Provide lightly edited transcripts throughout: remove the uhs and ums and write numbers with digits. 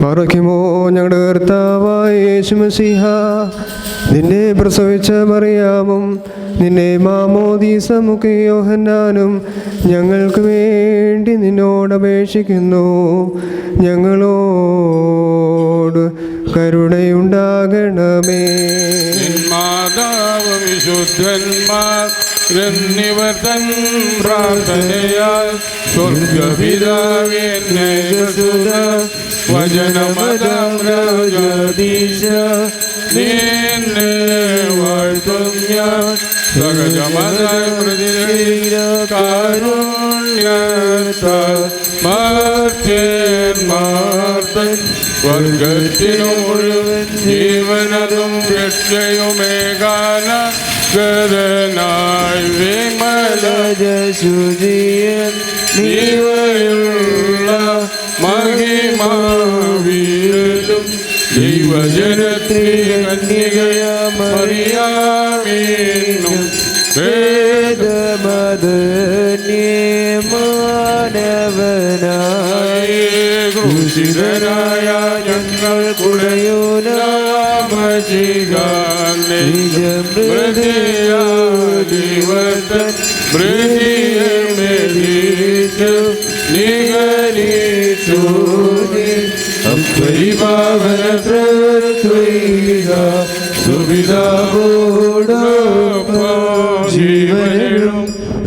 പാറയ്ക്കുമോ ഞങ്ങളുടെ കർത്താവായ യേശുമശിഹ, നിന്നെ പ്രസവിച്ച മറിയാമും നിന്നെ മാമോദീസമുഖ യോഹന്നാനും ഞങ്ങൾക്ക് വേണ്ടി നിന്നോട് അപേക്ഷിക്കുന്നു. ഞങ്ങളോട് കരുണയുണ്ടാകണമേ. മാതാവ് വിശുദ്ധന്മാർ എന്നിവർ തൻ പ്രാർത്ഥനയാൽ സ്വർഗപിതാവിനെ വചനമതം രാജാധീശ നിന്നെ വാഴ്ത്തും ഞാൻ. സകലമതായ കാരുണ്യത്താൽ മാർത്തൻ സ്വർഗത്തിനു മുഴുവൻ ജീവനതും രക്ഷയുമേകാന ഗതനായി വിമലജസുജിയൻ നീവയുള്ള മഹിമാവീരലും ദൈവജനത്തിൽ കന്യകയ മറിയാമീനും വേദമദന്യമാനവനായ ക്രൂശിതനായ ഞങ്ങൾ കുടയുനാമശികാനിജമൃതിയാദിവർത്തൻ മൃതിയമേരീച്ചു നിഗരിച്ചു അപ്പരിപാവന പ്രത്വൈക സുവിധാവോടൊപ്പം ജീവനും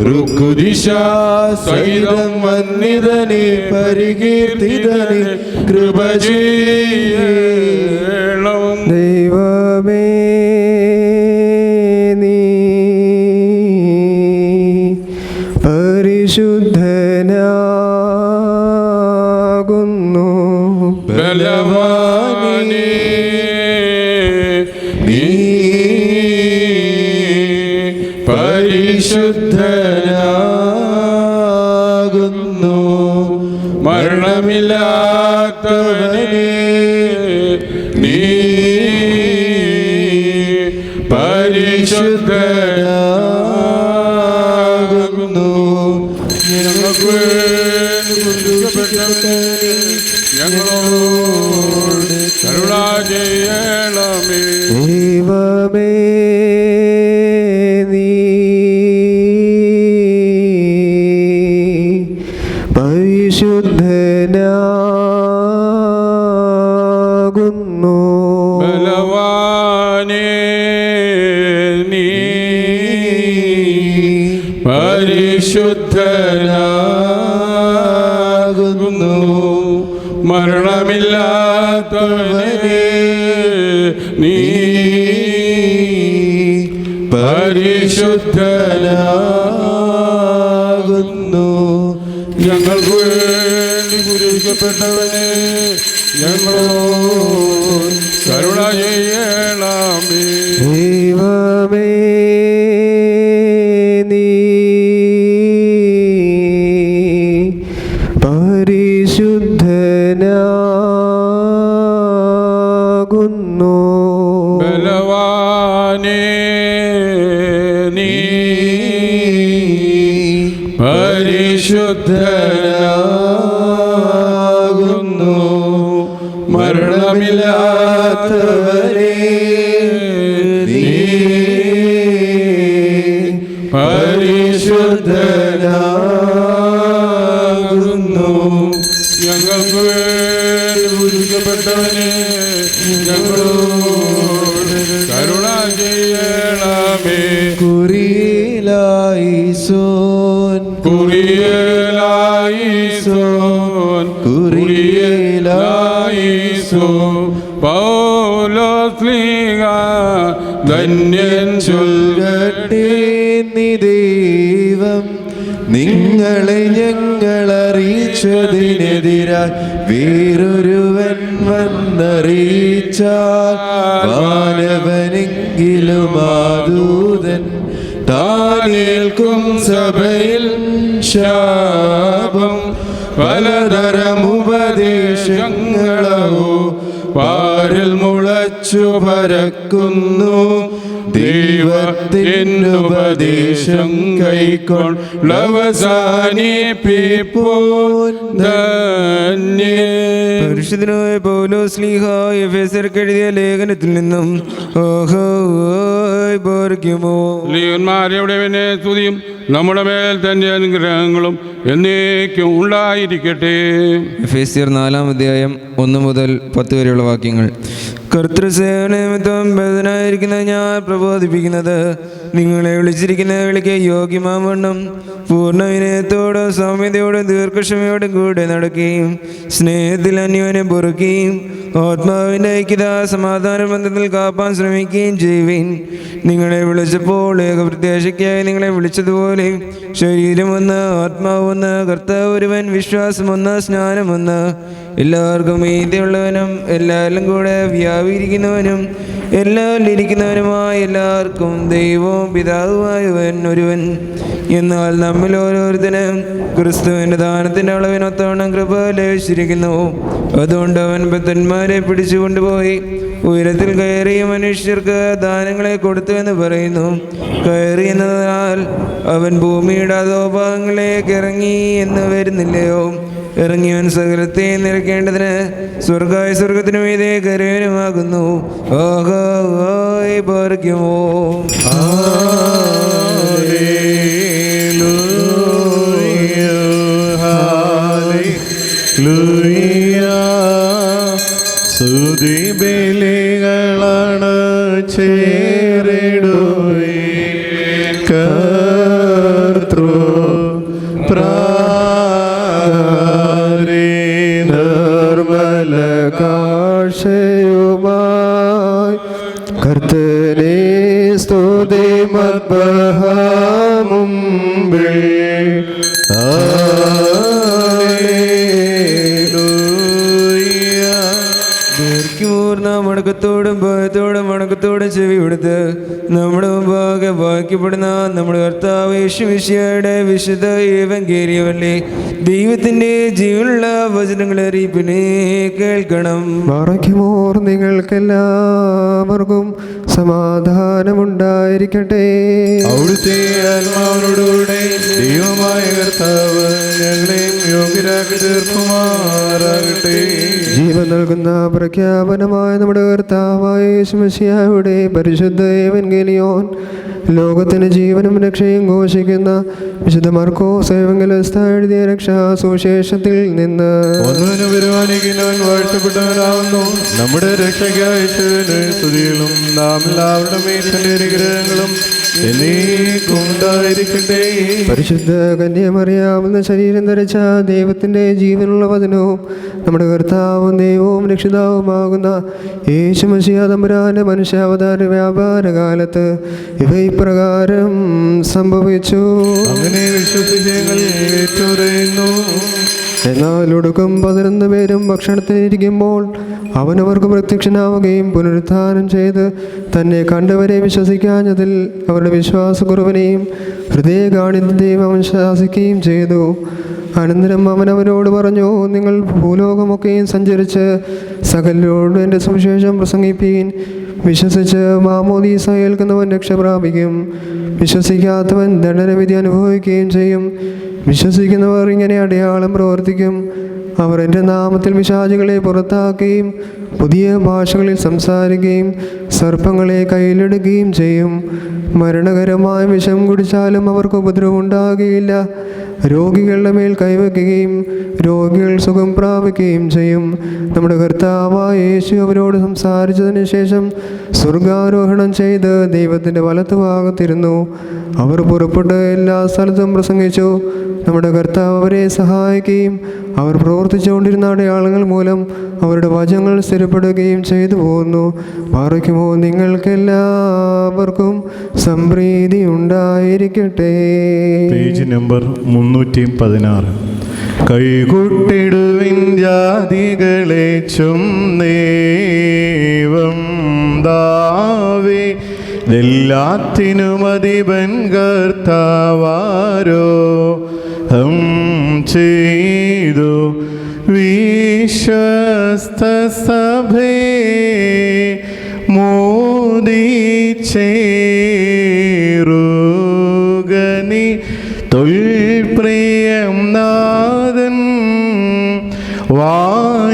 ഋക്കുദിശ സഹിതം വന്നിതനെ പരികീർത്തിതനെ കൃപ ചെയ്യണം. ദൈവമേ, നീ പരിശുദ്ധനാകുന്നു. ബലവാനേ, നീ പരിശുദ്ധനാകുന്നു. മരണമില്ലാത്തവനേ, നീ പരിശുദ്ധനാകുന്നു. ഞങ്ങൾക്ക് വേണ്ടി കുരിശിക്കപ്പെട്ടവനേ, ഞങ്ങളോട് കരുണ ചെയ്യണമേ. ദൈവമേ, നീ പരിശുദ്ധനാകുന്നു. ബലവാനേ, നീ പരിശുദ്ധനാകുന്നു. മരണമില്ലാത്തവനേ, നീ പരിശുദ്ധനാകുന്നു. ഞങ്ങൾക്ക് വേണ്ടി കുരിശിക്കപ്പെട്ടവനെ, ഞങ്ങളോട് കരുണ ചെയ്യണമേ. ദൈവമേ, നീ പരിശുദ്ധനാകുന്നു. ബലവാനേ, നീ പരിശുദ്ധനാകുന്നു. മരണമില്ലാത്തവരേ, നീ പരിശുദ്ധനാകുന്നു. ഞങ്ങൾക്ക് വേണ്ടി കുരിശിക്കപ്പെട്ടവനെ, ഞങ്ങളോട് കരുണ ചെയ്യണമേ. കുരിയലായിസോൻ കുരിയലായിസോൻ കുരിയലായിസോൻ. പൗലോസ്ലീഹ ധന്യൻ ചൊൽകട്ടെ. നീ ദൈവം നിങ്ങളെ ഞങ്ങളറിയിച്ചതിനെതിരായി വേറൊരുവൻ വന്നറിയിച്ചാൽ മാനവനെങ്കിലും ആദൂതൻ താനേൽക്കും സഭയിൽ ശാപം. പലതരം ഉപദേശങ്ങളോ പാരിൽ മുള മുളച്ചു പരക്കുന്നു. ദൈവത്തിനുപദേശം കൈക്കൊള്ളവസാനിപ്പിപ്പോൻ ധന്യൻ. പരിശുദ്ധനായ പൗലോസ് ശ്ലീഹ എഫെസ്യർക്ക് എഴുതിയ ലേഖനത്തിൽ നിന്നും ലിയന്മാരെവിടെവനെ സ്തുതിയും നമ്മുടെ മേൽ തന്നെ അനുഗ്രഹങ്ങളും എന്നേക്കും ഉണ്ടായിരിക്കട്ടെ. എഫെസ്യർ 4-ാം അധ്യായം 1 മുതൽ 10 വരെയുള്ള വാക്യങ്ങൾ. കർത്തൃസേവനനിമിത്തം ബദ്ധനായിരിക്കുന്ന ഞാൻ പ്രബോധിപ്പിക്കുന്നത്, നിങ്ങളെ വിളിച്ചിരിക്കുന്ന വിളിക്ക് യോഗ്യമാവണ്ണം പൂർണ്ണ വിനയത്തോടും സൗമ്യതയോടും ദീർഘക്ഷമയോടും കൂടെ നടക്കുകയും സ്നേഹത്തിൽ അന്യോനെ പൊറുക്കുകയും ആത്മാവിൻ്റെ ഐക്യത സമാധാന ബന്ധത്തിൽ കാപ്പാൻ ശ്രമിക്കുകയും ചെയ്യുവിൻ. നിങ്ങളെ വിളിച്ചപ്പോൾ ഏകപ്രത്യാശയ്ക്കായി നിങ്ങളെ വിളിച്ചതുപോലെ ശരീരമൊന്ന്, ആത്മാവൊന്ന്, കർത്താവ് ഒരുവൻ, വിശ്വാസമൊന്ന്, സ്നാനമൊന്ന്, എല്ലാവർക്കും നീതിയുള്ളവനും എല്ലാവരിലും കൂടെ വ്യാപിരിക്കുന്നവനും എല്ലാവരിലും ഇരിക്കുന്നവനുമായ എല്ലാവർക്കും ദൈവവും പിതാവുമായവൻ ഒരുവൻ. എന്നാൽ നമ്മിൽ ഓരോരുത്തരും ക്രിസ്തുവിൻ്റെ ദാനത്തിൻ്റെ അളവിനൊത്തവണ്ണം കൃപ ലഭിച്ചിരിക്കുന്നു. അതുകൊണ്ട് അവൻ ബദ്ധന്മാരെ പിടിച്ചു കൊണ്ടുപോയി ഉയരത്തിൽ കയറിയ മനുഷ്യർക്ക് ദാനങ്ങളെ കൊടുത്തു എന്ന് പറയുന്നു. കയറി എന്നതിനാൽ അവൻ ഭൂമിയുടെ അധോഭാഗങ്ങളിലേക്ക് ഇറങ്ങി എന്ന് വരുന്നില്ലയോ? ഇറങ്ങിയവൻ സകലത്തെ നിരക്കേണ്ടതിന് സ്വർഗത്തിനു മീതെ കരയനുമാകുന്നു. ആഹായി പാർക്കുമോ. സ്തുതി ബലികളാണ് ചേരിടുവേ കർത്തൃ നിർമ്മല കാഴ്ചയുമായി കർത്തനെ സ്തുതി മദ്ബഹമുമ്പിൽ മടക്കത്തോടും ഭയത്തോടും വണക്കത്തോടും ചെവി കൊടുത്ത് നമ്മുടെ മുമ്പാകെ വായിക്കപ്പെടുന്ന നമ്മുടെ കർത്താവ് യേശുമിശിഹായുടെ വിശുദ്ധ ഏവങ്കേലിയമല്ലേ ദൈവത്തിൻ്റെ ജീവനുള്ള വചനങ്ങളെ അറിയിപ്പിനെ കേൾക്കണം. ബാറയ്ക്കുമോർ നിങ്ങൾക്കെല്ലാവർക്കും സമാധാനമുണ്ടായിരിക്കട്ടെ. അവിടുത്തെ ആത്മാവിനോടുകൂടെ ദൈവമായ കർത്താവ് ഞങ്ങളെയും യോഗ്യരാക്കി തീർക്കുമാറാകട്ടെ. ജീവൻ നൽകുന്ന പ്രഖ്യാപനമായ നമ്മുടെ കർത്താവായ യേശുമിശിഹായുടെ പരിശുദ്ധ ഏവങ്കേലിയോൻ ലോകത്തിന് ജീവനും രക്ഷയും ഘോഷിക്കുന്ന വിശുദ്ധ മർക്കോസ് ഏവങ്കേലിസ്ത എഴുതിയ രക്ഷാ സുവിശേഷത്തിൽ നിന്ന്. ഒന്നിനു വരുവാനിക്കുന്നവൻ വാഴ്ത്തപ്പെട്ടവനാവുന്നു. നമ്മുടെ രക്ഷയ്ക്കായി സ്തുതികളും നാം എല്ലാവരുടെ മേൽ അനുഗ്രഹങ്ങളും എന്നേക്കുണ്ടായിരിക്കട്ടെ. പരിശുദ്ധ കന്യമറിയാവുന്ന ശരീരം ധരിച്ച ദൈവത്തിൻ്റെ ജീവനുള്ള വചനവും നമ്മുടെ കർത്താവും ദൈവവും രക്ഷിതാവുമാകുന്ന യേശുമിശിഹാ തമ്പുരാന്റെ മനുഷ്യാവതാര വ്യാപാര കാലത്ത് ഇവ ഇപ്രകാരം സംഭവിച്ചു. അങ്ങനെ വിശ്വസിച്ച് ഞങ്ങൾ ഏറ്റുപറയുന്നു. എന്നാൽ ഒടുക്കം 11 പേരും ഭക്ഷണത്തിനിരിക്കുമ്പോൾ അവനവർക്ക് പ്രത്യക്ഷനാവുകയും പുനരുത്ഥാനം ചെയ്ത് തന്നെ കണ്ടവരെ വിശ്വസിക്കാഞ്ഞതിൽ അവരുടെ വിശ്വാസക്കുറവിനെയും ഹൃദയകാഠിന്യത്തെയും അവൻ ശാസിക്കുകയും ചെയ്തു. അനന്തരം അവൻ അവരോട് പറഞ്ഞു, നിങ്ങൾ ഭൂലോകമൊക്കെയും സഞ്ചരിച്ച് സകലരോടും എൻ്റെ സുവിശേഷം പ്രസംഗിപ്പീൻ. വിശ്വസിച്ച് മാമോദീസ ഏൽക്കുന്നവൻ രക്ഷ പ്രാപിക്കും, വിശ്വസിക്കാത്തവൻ ദണ്ഡനവിധി അനുഭവിക്കുകയും ചെയ്യും. വിശ്വസിക്കുന്നവർ ഇങ്ങനെ അടയാളം പ്രവർത്തിക്കും: അവർ എൻ്റെ നാമത്തിൽ പിശാചുകളെ പുറത്താക്കുകയും പുതിയ ഭാഷകളിൽ സംസാരിക്കുകയും സർപ്പങ്ങളെ കയ്യിലെടുക്കുകയും ചെയ്യും. മരണകരമായ വിഷം കുടിച്ചാലും അവർക്ക് ഉപദ്രവമുണ്ടാകുകയില്ല. രോഗികളുടെ മേൽ കൈവയ്ക്കുകയും രോഗികൾ സുഖം പ്രാപിക്കുകയും ചെയ്യും. നമ്മുടെ കർത്താവായ യേശു അവരോട് സംസാരിച്ചതിന് ശേഷം സ്വർഗാരോഹണം ചെയ്ത് ദൈവത്തിൻ്റെ വലത്തുഭാഗത്തിരുന്നു. അവർ പുറപ്പെട്ട് എല്ലാ സ്ഥലത്തും പ്രസംഗിച്ചു. നമ്മുടെ കർത്താവ് അവരെ സഹായിക്കുകയും അവർ പ്രവർത്തിച്ചുകൊണ്ടിരുന്ന അടയാളങ്ങൾ മൂലം അവരുടെ വചനങ്ങൾ സ്ഥിരപ്പെടുകയും ചെയ്തു പോകുന്നു. പാറയ്ക്കുമോ നിങ്ങൾക്കെല്ലാവർക്കും സംപ്രീതി ഉണ്ടായിരിക്കട്ടെ. Page number 316. കൈകൊട്ടിടുവിൻ ജാതികളെ ചുന്നേവം ദാവേ എല്ലാത്തിനും അധിപൻ കർത്താവാരോ ചെയ്തു വിശ്വസിക്കുന്നു. വിശ്വസ്ത സഭേ മോദിച്ചേറുകനി തൊൽപ്രിയം നാഥൻ വാനിലുമൂഴിയിലും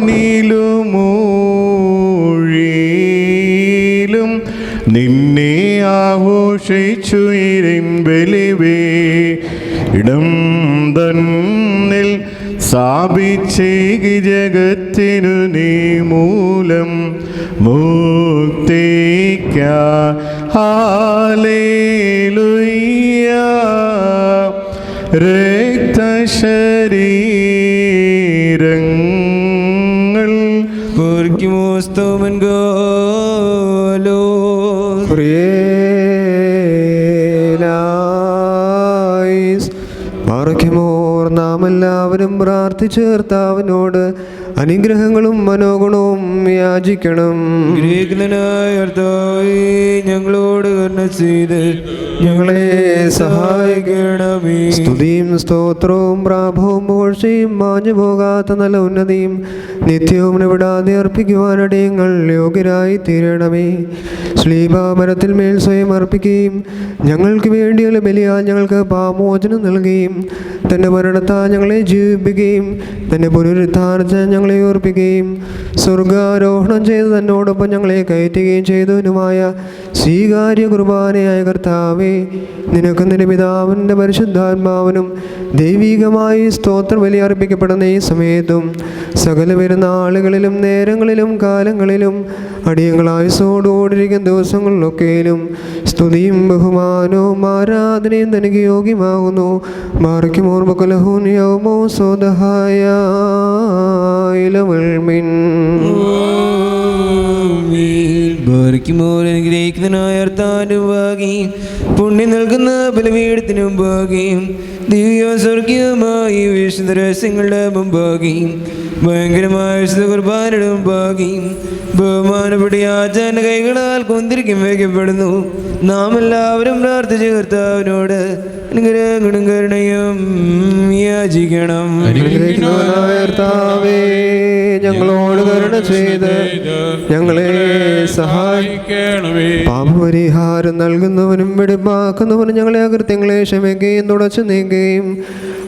നിന്നെ ആഘോഷിച്ചുയിരിൻ ബലിവേ ഇടം തന്നിൽ സ്ഥാപിച്ചേകി ജഗത്തിനു നീ മൂലം മുക്തിക്ക ഹല്ലേലൂയ രക്തശരീരങ്ങൾ Porkimos galos. പ്രിയേലായിസ് പാറയ്ക്കുമോർ നാം എല്ലാവരും പ്രാർത്ഥിച്ച് കർത്താവിനോട് അനുഗ്രഹങ്ങളും മനോഗുണവും യാചിക്കണം. ഗ്രേക്കനായ കർത്താവേ, ഞങ്ങളോട് കരുണ ചെയ്ത് ഞങ്ങളെ സഹായിക്കണമേ. സ്തുതിയും സ്തോത്രവും പ്രാഭവും പുകഴ്ചയും മാഞ്ഞു പോകാത്ത നല്ല ഉന്നതിയും നിത്യവും വിടാതെ അർപ്പിക്കുവാനിടെ ഞങ്ങൾ യോഗ്യരായി തീരണമേ. ശ്ലീബാമരത്തിൽ മേൽ സ്വയം അർപ്പിക്കുകയും ഞങ്ങൾക്ക് വേണ്ടിയുള്ള ബലിയാൽ ഞങ്ങൾക്ക് പാപമോചനം നൽകുകയും തൻ്റെ മരണത്താൽ ഞങ്ങളെ ജീവിപ്പിക്കുകയും തൻ്റെ പുനരുദ്ധാനത്താൽ ഞങ്ങളെ ഓർപ്പിക്കുകയും സ്വർഗാരോഹണം ചെയ്ത് തന്നോടൊപ്പം ഞങ്ങളെ കയറ്റുകയും ചെയ്തവനുമായ സ്വീകാര്യ കുർബാനയായ കർത്താവേ, നിനക്ക് നിന്റെ പിതാവിൻ്റെ പരിശുദ്ധാത്മാവിനും ദൈവികമായി സ്തോത്രം ബലി അർപ്പിക്കപ്പെടുന്ന ഈ സമയത്തും സകല വരുന്ന ആളുകളിലും നേരങ്ങളിലും കാലങ്ങളിലും അടിയങ്ങളായുസോടുകൂടിയിരിക്കുന്ന ദിവസങ്ങളിലൊക്കെയും സ്തുതിയും ബഹുമാനവും ആരാധനയും തനിക്ക് യോഗ്യമാകുന്നു. മാറിക്കും ഓർമ്മക്കുലഹൂന്യവുമോ സ്വതഹായ ഗ്രഹിക്കുന്നതിനായ അർത്ഥാനും ഭാഗിയും പുണ്യം നൽകുന്ന ബലപീഠത്തിനും മുമ്പാകെയും ദിവ്യ സ്വർഗീയമായി വിശുദ്ധ രഹസ്യങ്ങളുടെ മുമ്പാകെയും ഭയങ്കരമായ വിശുദ്ധ കുർബാനയുടെ മുമ്പാകെയും ബഹുമാനപ്പെട്ട ആചാര കൈകളാൽ കൊന്തിരിക്കും വയ്ക്കപ്പെടുന്നു. നാം എല്ലാവരും പ്രാർത്ഥിച്ച കർത്താവിനോട് അനുഗ്രഹങ്ങളും കരുണയും യാചിക്കണം. കർത്താവേ, ഞങ്ങളോട് കരുണ ചെയ്ത് ഞങ്ങളെ സഹായിക്കണമേ. പാപപരിഹാരം നൽകുന്നവനും വെടിപ്പാക്കുന്നവനും ഞങ്ങളെ അകൃത്യങ്ങളെ ക്ഷമിക്കുകയും തുടച്ചു നീക്കുകയും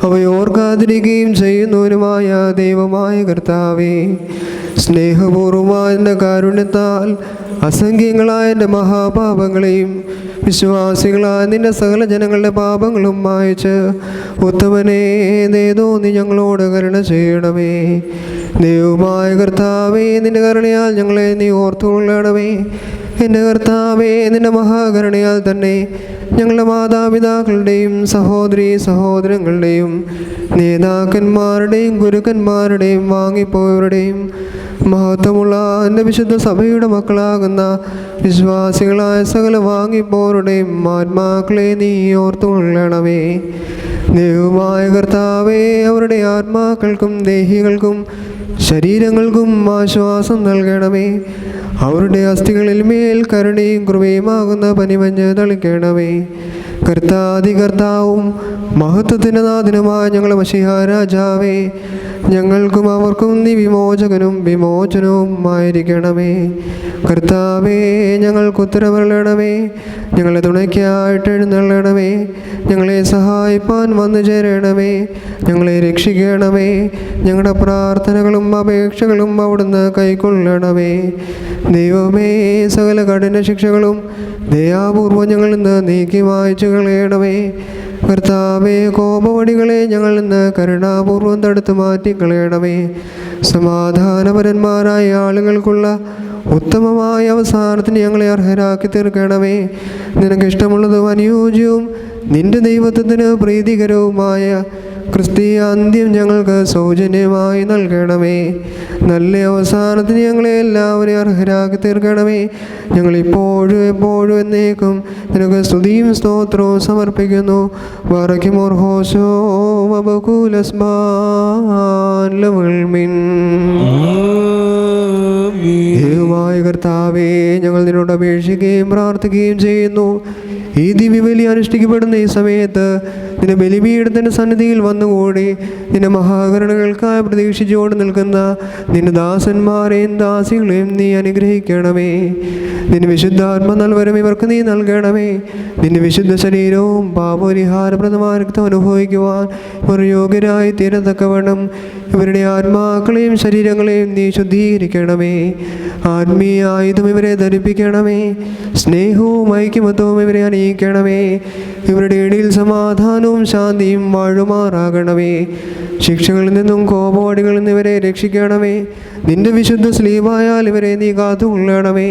അവയോർക്കാതിരിക്കുകയും ചെയ്യുന്നവനുമായ ദൈവമായ കർത്താവേ, സ്നേഹപൂർവമായ എൻ്റെ കാരുണ്യത്താൽ അസംഖ്യങ്ങളായ എൻ്റെ മഹാപാപങ്ങളെയും വിശ്വാസികളായ നിന്റെ സകല ജനങ്ങളുടെ പാപങ്ങളും മായച്ച് ഉത്തമനേ നേതോ നീ ഞങ്ങളോട് കരുണ ചെയ്യണമേ. ദൈവമായ കർത്താവേ, നിന്റെ കരുണയാൽ ഞങ്ങളെ നീ ഓർത്തുകൊള്ളണമേ. എൻ്റെ കർത്താവേ, നിന്റെ മഹാകരുണയാൽ തന്നെ ഞങ്ങളുടെ മാതാപിതാക്കളുടെയും സഹോദരീ സഹോദരങ്ങളുടെയും നേതാക്കന്മാരുടെയും ഗുരുക്കന്മാരുടെയും വാങ്ങിപ്പോയവരുടെയും മഹത്വമുള്ള എൻ്റെ വിശുദ്ധ സഭയുടെ മക്കളാകുന്ന വിശ്വാസികളായ സകല വാങ്ങിപ്പോരുടെയും ആത്മാക്കളെ നീ ഓർത്തുകൊള്ളണമേ. ദൈവമായ കർത്താവേ, അവരുടെ ആത്മാക്കൾക്കും ദേഹികൾക്കും ശരീരങ്ങൾക്കും ആശ്വാസം നൽകണമേ. അവരുടെ അസ്ഥികളിൽ മേൽ കരുണയും കൃപയുമാകുന്ന പനിമഞ്ഞ് തളിക്കണമേ. കർത്താവും മഹത്വത്തിൻ്റെ നാഥനുമായ ഞങ്ങളുടെ മശിഹാ രാജാവേ, ഞങ്ങൾക്കും അവർക്കും നീ വിമോചകനും വിമോചനവും ആയിരിക്കണമേ. കർത്താവേ, ഞങ്ങൾക്ക് ഉത്തരവരുളണമേ. ഞങ്ങളെ തുണയ്ക്കായിട്ട് എഴുന്നള്ളണമേ. ഞങ്ങളെ സഹായിപ്പാൻ വന്നു ചേരണമേ. ഞങ്ങളെ രക്ഷിക്കണമേ. ഞങ്ങളുടെ പ്രാർത്ഥനകളും അപേക്ഷകളും അവിടുന്ന് കൈക്കൊള്ളണമേ. ദൈവമേ, സകല കഠിന ശിക്ഷകളും ദയാപൂർവം ഞങ്ങളിൽ നിന്ന് നീക്കി മായ്ച്ചു കളയണമേ. കർത്താവേ, കോപവടികളെ ഞങ്ങളിൽ നിന്ന് കരുണാപൂർവം തടുത്തു മാറ്റിക്കളയണമേ. സമാധാനപരന്മാരായ ആളുകൾക്കുള്ള ഉത്തമമായ അവസാനത്തിന് ഞങ്ങളെ അർഹരാക്കി തീർക്കണമേ. നിനക്കിഷ്ടമുള്ളതും അനുയോജ്യവും നിന്റെ ദൈവത്വത്തിന് പ്രീതികരവുമായ ക്രിസ്തീയ അന്ത്യം ഞങ്ങൾക്ക് സൗജന്യമായി നൽകണമേ. നല്ല അവസാനത്തിന് ഞങ്ങളെ എല്ലാവരെയും അർഹരാക്കി തീർക്കണമേ. ഞങ്ങളിപ്പോഴും എപ്പോഴും എന്നേക്കും നിനക്ക് സ്തുതിയും സ്തോത്രവും സമർപ്പിക്കുന്നു. വറയ്ക്കുമോർ ഹോശോ ദൈവമായ കർത്താവേ, ഞങ്ങൾ നിന്നോട് അപേക്ഷിക്കുകയും പ്രാർത്ഥിക്കുകയും ചെയ്യുന്നു. ഈ ദിവ്യബലി അനുഷ്ഠിക്കപ്പെടുന്ന ഈ സമയത്ത് നിന്റെ ബലിപീഠത്തിൻ്റെ സന്നിധിയിൽ വന്നുകൂടി നിന്റെ മഹാകരുണകൾക്കായി പ്രതീക്ഷിച്ചുകൊണ്ട് നിൽക്കുന്ന നിന്റെ ദാസന്മാരെയും ദാസികളെയും നീ അനുഗ്രഹിക്കണമേ. നിന്റെ വിശുദ്ധാത്മ നൽവരം ഇവർക്ക് നീ നൽകണമേ. നിന്റെ വിശുദ്ധ ശരീരവും പാപപരിഹാരപ്രദമായ രക്തം അനുഭവിക്കുവാൻ ഇവർ യോഗ്യരായി തീരത്തക്കവണ്ണം ഇവരുടെ ആത്മാക്കളെയും ശരീരങ്ങളെയും നീ ശുദ്ധീകരിക്കണമേ. ആത്മീയ ആയുധം ഇവരെ ധരിപ്പിക്കണമേ. സ്നേഹവും ഐക്യമത്വവും ഇവരെ അണിയിക്കണമേ. ഇവരുടെ ഇടയിൽ സമാധാനവും ശാന്തിയും വാഴുമാറാകണമേ. ശിക്ഷകളിൽ നിന്നും കോപവാടികളിൽ നിന്ന് ഇവരെ രക്ഷിക്കണമേ. നിന്റെ വിശുദ്ധ സ്ലീബായാൽ ഇവരെ നീ കാത്തുകൊള്ളണമേ.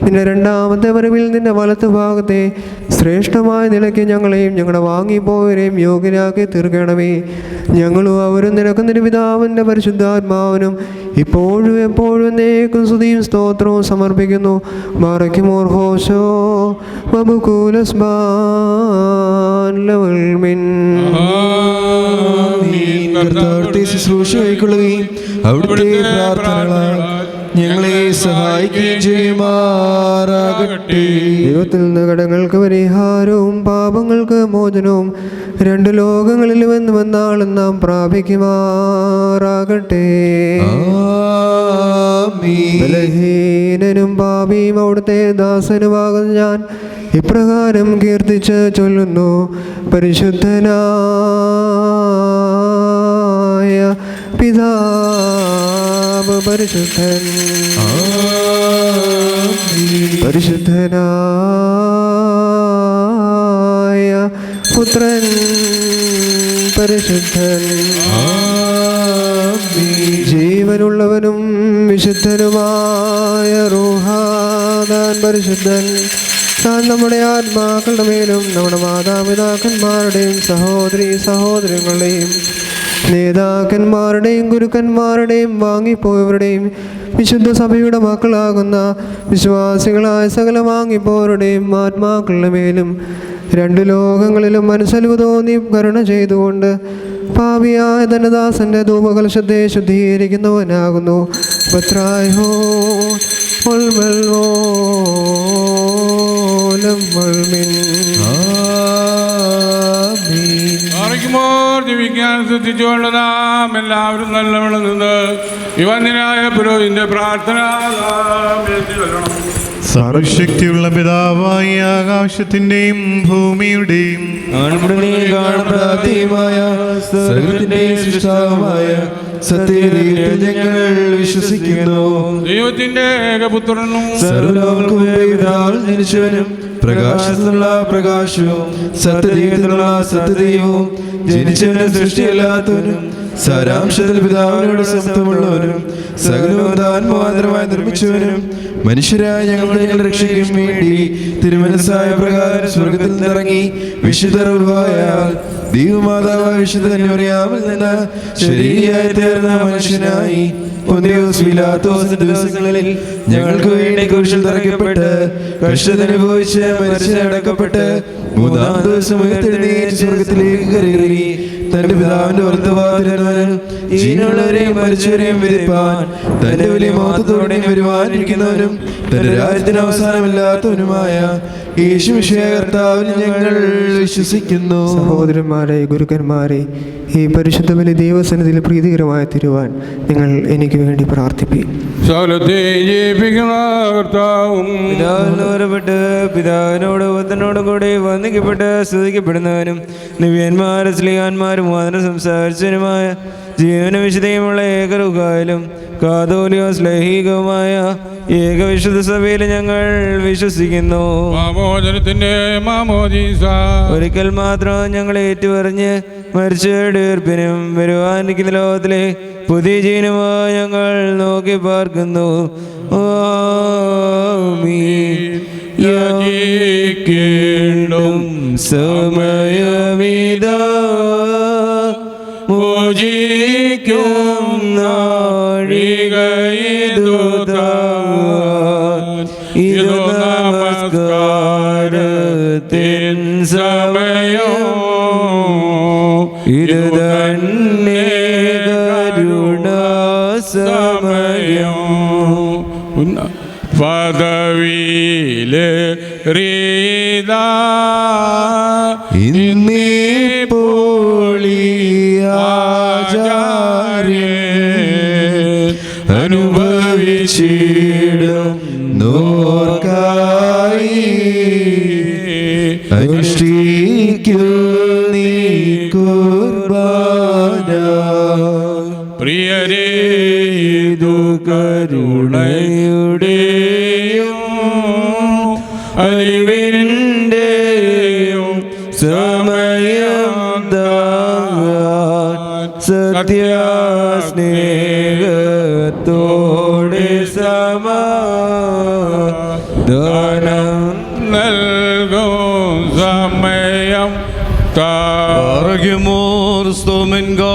നിന്റെ രണ്ടാമത്തെ വരവിൽ നിന്റെ വലത്ത് ഭാഗത്തെ ശ്രേഷ്ഠമായ നിലയ്ക്ക് ഞങ്ങളെയും ഞങ്ങളുടെ വാങ്ങിപ്പോയവരെയും യോഗ്യരാക്കി തീർക്കണമേ. ഞങ്ങളും അവരും നിനക്ക് നിന്റെ പിതാവിൻ്റെ പരിശുദ്ധാത്മാവിനും ഇപ്പോഴും എപ്പോഴും എന്നേക്കും സ്തുതിയും സ്തോത്രവും സമർപ്പിക്കുന്നു. മറയ്ക്കുമോർ ഹോശോ വബുകൂലസ്ബാൻ ലവൽമിൻ. കർത്താവിന്റെ ശുശ്രൂഷ കൈക്കൊള്ളുകയും അവിടുത്തെ പ്രാർത്ഥനകളാൽ ഞങ്ങളെ സഹായിക്കുകയും ചെയ്യുമാറാകട്ടെ. ദൈവത്തിൽ നിന്ന് കടങ്ങൾക്ക് പരിഹാരവും പാപങ്ങൾക്ക് മോചനവും രണ്ട് ലോകങ്ങളിലും എന്നുമെന്നാളും നാം പ്രാപിക്കുമാറാകട്ടെ. ബലഹീനനും പാപിയും അവിടുത്തെ ദാസനുമാകുന്ന ഞാൻ ഇപ്രകാരം കീർത്തിച്ച് ചൊല്ലുന്നു. പരിശുദ്ധനായ പിതാവ് പരിശുദ്ധൻ, പരിശുദ്ധനായ പുത്രൻ പരിശുദ്ധൻ, ജീവനുള്ളവനും വിശുദ്ധനുമായ റൂഹാദാൻ പരിശുദ്ധൻ. താൻ നമ്മുടെ ആത്മാക്കളുടെ മേലും നമ്മുടെ മാതാപിതാക്കന്മാരുടെയും സഹോദരി സഹോദരങ്ങളുടെയും നേതാക്കന്മാരുടെയും ഗുരുക്കന്മാരുടെയും വാങ്ങിപ്പോയവരുടെയും വിശുദ്ധ സഭയുടെ മക്കളാകുന്ന വിശ്വാസികളായ സകല വാങ്ങിപ്പോയവരുടെയും ആത്മാക്കളുടെ മേലും രണ്ട് ലോകങ്ങളിലും മനസ്സലിവ് തോന്നി കരുണ ചെയ്തുകൊണ്ട് പാപിയായ ധനദാസന്റെ ധൂപകലശത്തെ ശുദ്ധീകരിക്കുന്നവനാകുന്നു. പത്രായോ ജീവിക്കാൻ ശ്രദ്ധിച്ചുകൊണ്ട് നാം എല്ലാവരും നല്ലവണ്ണം നിന്ന് യുവന്യനായ പുരോഹിതന്റെ പ്രാർത്ഥന സർവശക്തിയുള്ള പിതാവായ ആകാശത്തിന്റെയും ഭൂമിയുടെയും സത്യദൈവത്തിൽ ഞങ്ങൾ വിശ്വസിക്കുന്നു. ദൈവത്തിന്റെ ഏകപുത്രനും സർവ്വലോകങ്ങൾക്കും ജനിച്ചവനും പ്രകാശത്തിനുള്ള പ്രകാശവും സത്യദൈവത്തിനുള്ള സത്യദൈവവും ജനിച്ചവനും സൃഷ്ടിയല്ലാത്തവനും സാരാംശത്തിൽ പിതാവിനോട് സമത്വമുള്ളവനും സകലവും താൻ മുഖാന്തരമായി നിർമ്മിച്ചവനും മനുഷ്യരായ ഞങ്ങളുടെ രക്ഷയ്ക്കും വേണ്ടി തിരുമനസ്സായ പ്രകാരം സ്വർഗത്തിൽ നിന്നിറങ്ങി വിശുദ്ധർവായാൽ ദൈവമാതാവായ വിശുദ്ധ കന്യകമറിയാമിൽ നിന്ന് ശരീരിയായി തീർന്ന മനുഷ്യനായി പൊന്തിയോസ് പീലാത്തോസിന്റെ ദിവസങ്ങളിൽ ഞങ്ങൾക്ക് വേണ്ടി കുരിശിൽ തറയ്ക്കപ്പെട്ട് കഷ്ടതനുഭവിച്ച് മരിച്ചടക്കപ്പെട്ട് മൂന്നാം ദിവസം ഉയർത്തെഴുന്നേറ്റ് സ്വർഗത്തിലേക്ക് കയറി തന്റെ പിതാവിന്റെ വലത്തുഭാഗത്തിരുന്നവനും ജീവനുള്ളവരെയും മരിച്ചവരെയും വിധിപ്പാൻ തന്റെ വലിയ മഹത്വത്തോടെയും വരുവാനിരിക്കുന്നവനും തന്റെ രാജ്യത്തിന് അവസാനമില്ലാത്തവനുമായ യേശുമിശിഹായ കർത്താവിൽ ഞങ്ങൾ വിശ്വസിക്കുന്നു. സഹോദരന്മാരെ, ഗുരുക്കന്മാരെ, ഈ പരിശുദ്ധ ബലി ദൈവസന്നിധിയിൽ പ്രീതികരമായി തീരുവാൻ നിങ്ങൾ എനിക്ക് വേണ്ടി പ്രാർത്ഥിപ്പീൻ. പിതാവിനോരപ്പെട്ട് പിതാവിനോട് പുത്രനോടും കൂടി വന്ദിക്കപ്പെട്ട് സ്തുതിക്കപ്പെടുന്നവനും നിവ്യന്മാരും സ്ലീഹാന്മാരും വാദന സംസാരിച്ചവനുമായ ജീവന വിശുദ്ധയുമുള്ള ഏകറുകായാലും കാതോലിയോസ് ലൈഹികവുമായ ഏകവിശുദ്ധ സഭയിൽ ഞങ്ങൾ വിശ്വസിക്കുന്നു. ഒരിക്കൽ മാത്രം ഞങ്ങൾ ഏറ്റുപറഞ്ഞ് മരിച്ചവരുടെ ഉയർപ്പിനും വരുവാനിരിക്കുന്ന ലോകത്തിലെ പുതിയ ജീവനുമായി ഞങ്ങൾ നോക്കി പാർക്കുന്നു. സമയമിതാ മോചിക്കും ഇതു നമസ്കാരത്തിൻ സമയോ ഇത് തന്നെ കരുണ സമയം. പദവിയിലേറിയതാ ഇന്നിപ്പോളിയാചാര്യൻ അനുഭവിച്ചിടും നോർക്കായി അനുഷ്ഠിക്കൂ നീ കുർബാന. പ്രിയരേ ഇതു കരുണയുടെയും അറിവിൻ്റെയും സമയം സത്യസ്നേഹത്തോടെ സമാധാനം നൽകും സമയം Argemor stomengalo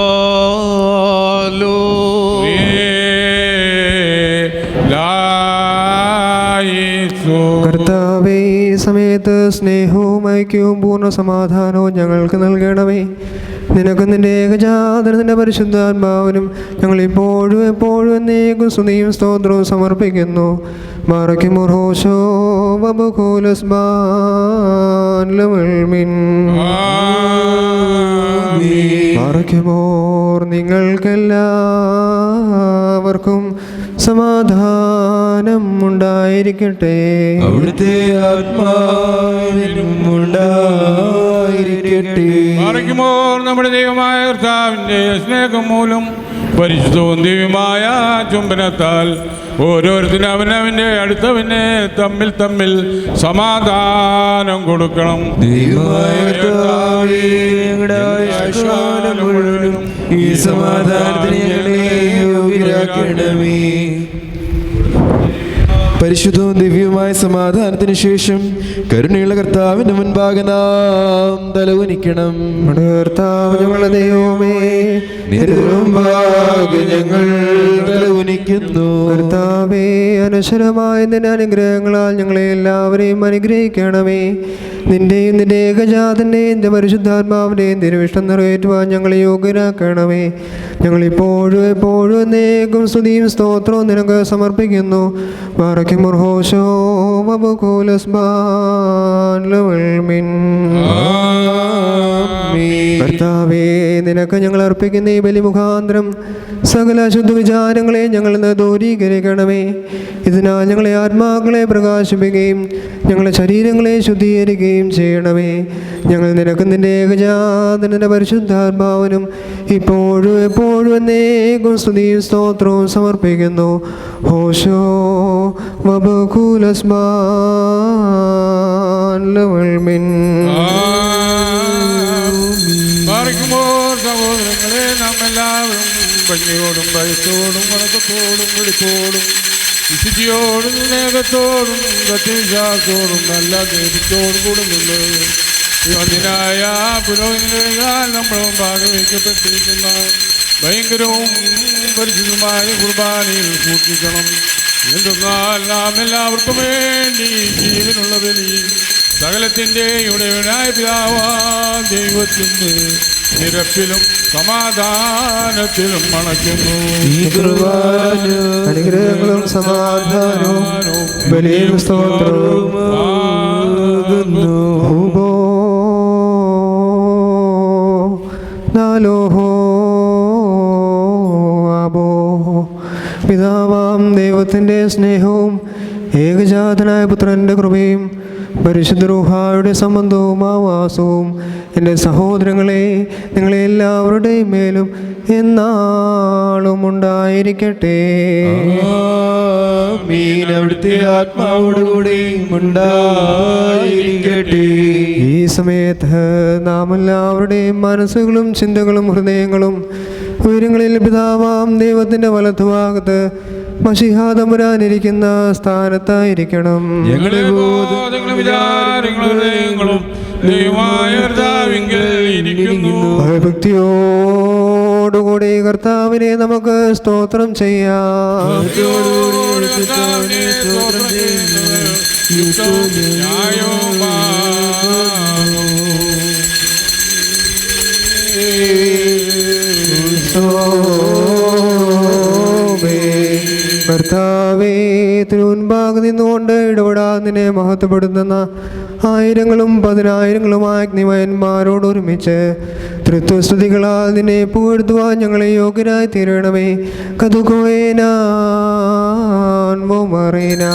കർത്താവേ, ഈ സമയത്ത് സ്നേഹവും ഐക്യവും പൂർണ്ണ സമാധാനവും ഞങ്ങൾക്ക് നൽകണമേ. നിനക്ക് നിന്റെ ഏകജാതനത്തിന്റെ പരിശുദ്ധാത്മാവിനും ഞങ്ങൾ ഇപ്പോഴും എപ്പോഴും എന്നേക്കും സ്തുതിയും സ്തോത്രവും സമർപ്പിക്കുന്നു. മറയ്ക്കുമുറോശോ മറയ്ക്കുമോർ നിങ്ങൾക്കെല്ലാവർക്കും സമാധാനം ഉണ്ടായിരിക്കട്ടെ. അവിടുത്തെ ആത്മാവിനും ഉണ്ടായിരിക്കട്ടെ. മറയ്ക്കുമോർ നമ്മുടെ ദൈവമായ കർത്താവിൻ്റെ സ്നേഹം മൂലം പരിശുദ്ധവും ദിവ്യമായ ചുംബനത്താൽ ഓരോരുത്തരും അവനവൻ്റെ അടുത്തവനെ തമ്മിൽ തമ്മിൽ സമാധാനം കൊടുക്കണം. ഈ സമാധാനത്തിന് ഞങ്ങളെ യോഗ്യരാക്കണമേ. പരിശുദ്ധവും ദിവ്യവുമായ സമാധാനത്തിന് ശേഷം കരുണയുള്ള കർത്താവിന്റെ മുൻപാകെ നാം തലകുനിക്കണം. കർത്താവ് ഞങ്ങളുടെ ദൈവമേ, മുൻപാകെ ഞങ്ങൾ തലകുനിക്കുന്നു. കർത്താവേ, അനശ്വരമായ നിന്റെ അനുഗ്രഹങ്ങളാൽ ഞങ്ങളെ എല്ലാവരെയും അനുഗ്രഹിക്കണമേ. നിന്റെയും നിന്റെ ഏകജാതന്റെയും നിന്റെ പരിശുദ്ധാത്മാവിന്റെയും തിരുവിഷ്ടം നിറവേറ്റുവാൻ ഞങ്ങളെ യോഗ്യരാക്കണമേ. ഞങ്ങളിപ്പോഴും എപ്പോഴും എന്നേക്കും സ്തുതിയും സ്തോത്രവും നിനക്ക് സമർപ്പിക്കുന്നു. മറയ്ക്കുമുർഹോശോ കർത്താവേ, നിനക്ക് ഞങ്ങൾ അർപ്പിക്കുന്ന ഈ ബലി മുഖാന്തരം സകല ശുദ്ധ വിചാരങ്ങളെ ഞങ്ങൾ നിന്ന് ദൂരീകരിക്കണമേ. ഇതിനാൽ ഞങ്ങളെ ആത്മാക്കളെ പ്രകാശിപ്പിക്കുകയും ഞങ്ങളെ ശരീരങ്ങളെ ശുദ്ധീകരിക്കുകയും ചെയ്യണമേ. ഞങ്ങൾ നിനക്ക് നിന്റെ ഏകജാതനന്റെ പരിശുദ്ധാത്മാവിനും ഇപ്പോഴും എപ്പോഴും എന്നേക്കും സ്തുതിയും സ്തോത്രവും സമർപ്പിക്കുന്നു. ഹോശോ സഹോദരങ്ങളെ, നാം എല്ലാവരും ഭംഗിയോടും ഭയത്തോടും വണക്കത്തോടും വെളിപ്പോടും വിശുദ്ധിയോടും സ്നേഹത്തോടും പ്രത്യക്ഷത്തോടും നല്ല ദേവത്തോടും കൂടെ നിന്ന് അതിനായ പുരോഹിതനാൽ നമ്മൾ ഭാഗവയ്ക്കപ്പെട്ടിരിക്കുന്ന ഭയങ്കരവും പരിശുദ്ധമായ കുർബാനയിൽ സൂക്ഷിക്കണം. എന്തെന്നാൽ നാം എല്ലാവർക്കും വേണ്ടി ജീവനുള്ള ബലി സകലത്തിൻ്റെ ഉടയവനായ പിതാവാം ദൈവത്തിൻ്റെ നിരപ്പിലും സമാധാനത്തിലും മണക്കുന്നു. അനുഗ്രഹങ്ങളും സമാധാനവും ബലിയും സ്തോത്രവും പിതാവാം ദൈവത്തിൻ്റെ സ്നേഹവും ഏകജാതനായ പുത്രൻ്റെ കൃപയും പരിശുദ്ധ റൂഹായുടെ സംബന്ധവും ആവാസവും എൻ്റെ സഹോദരങ്ങളെ നിങ്ങളെ എല്ലാവരുടെയും മേലും എന്നാളും ഉണ്ടായിരിക്കട്ടെ. അവിടുത്തെ ആത്മാവോടുകൂടിയും ഉണ്ടായിരിക്കട്ടെ. ഈ സമയത്ത് നാം എല്ലാവരുടെയും മനസ്സുകളും ചിന്തകളും ഹൃദയങ്ങളും ഉയരങ്ങളിൽ പിതാവാം ദൈവത്തിൻ്റെ വലത്തുഭാഗത്ത് മശിഹാ തമ്പുരാനിരിക്കുന്ന സ്ഥാനത്തായിരിക്കണം. ഭക്തിയോടുകൂടി കർത്താവിനെ നമുക്ക് സ്തോത്രം ചെയ്യാം. കർത്താവേ, തിരു മുൻപാകെ നിന്നുകൊണ്ട് ഇടപെടാതെ നിന്നെ മഹത്വപ്പെടുത്തുന്ന ആയിരങ്ങളും പതിനായിരങ്ങളുമായ അഗ്നിമയന്മാരോട് ഒരുമിച്ച് തൃത്വസ്തുതികളാൽ നിന്നെ പുകഴ്ത്തുവാൻ ഞങ്ങളെ യോഗ്യരായി തീരണമേ. കതുകോയേനാൻ മൊമറേനാ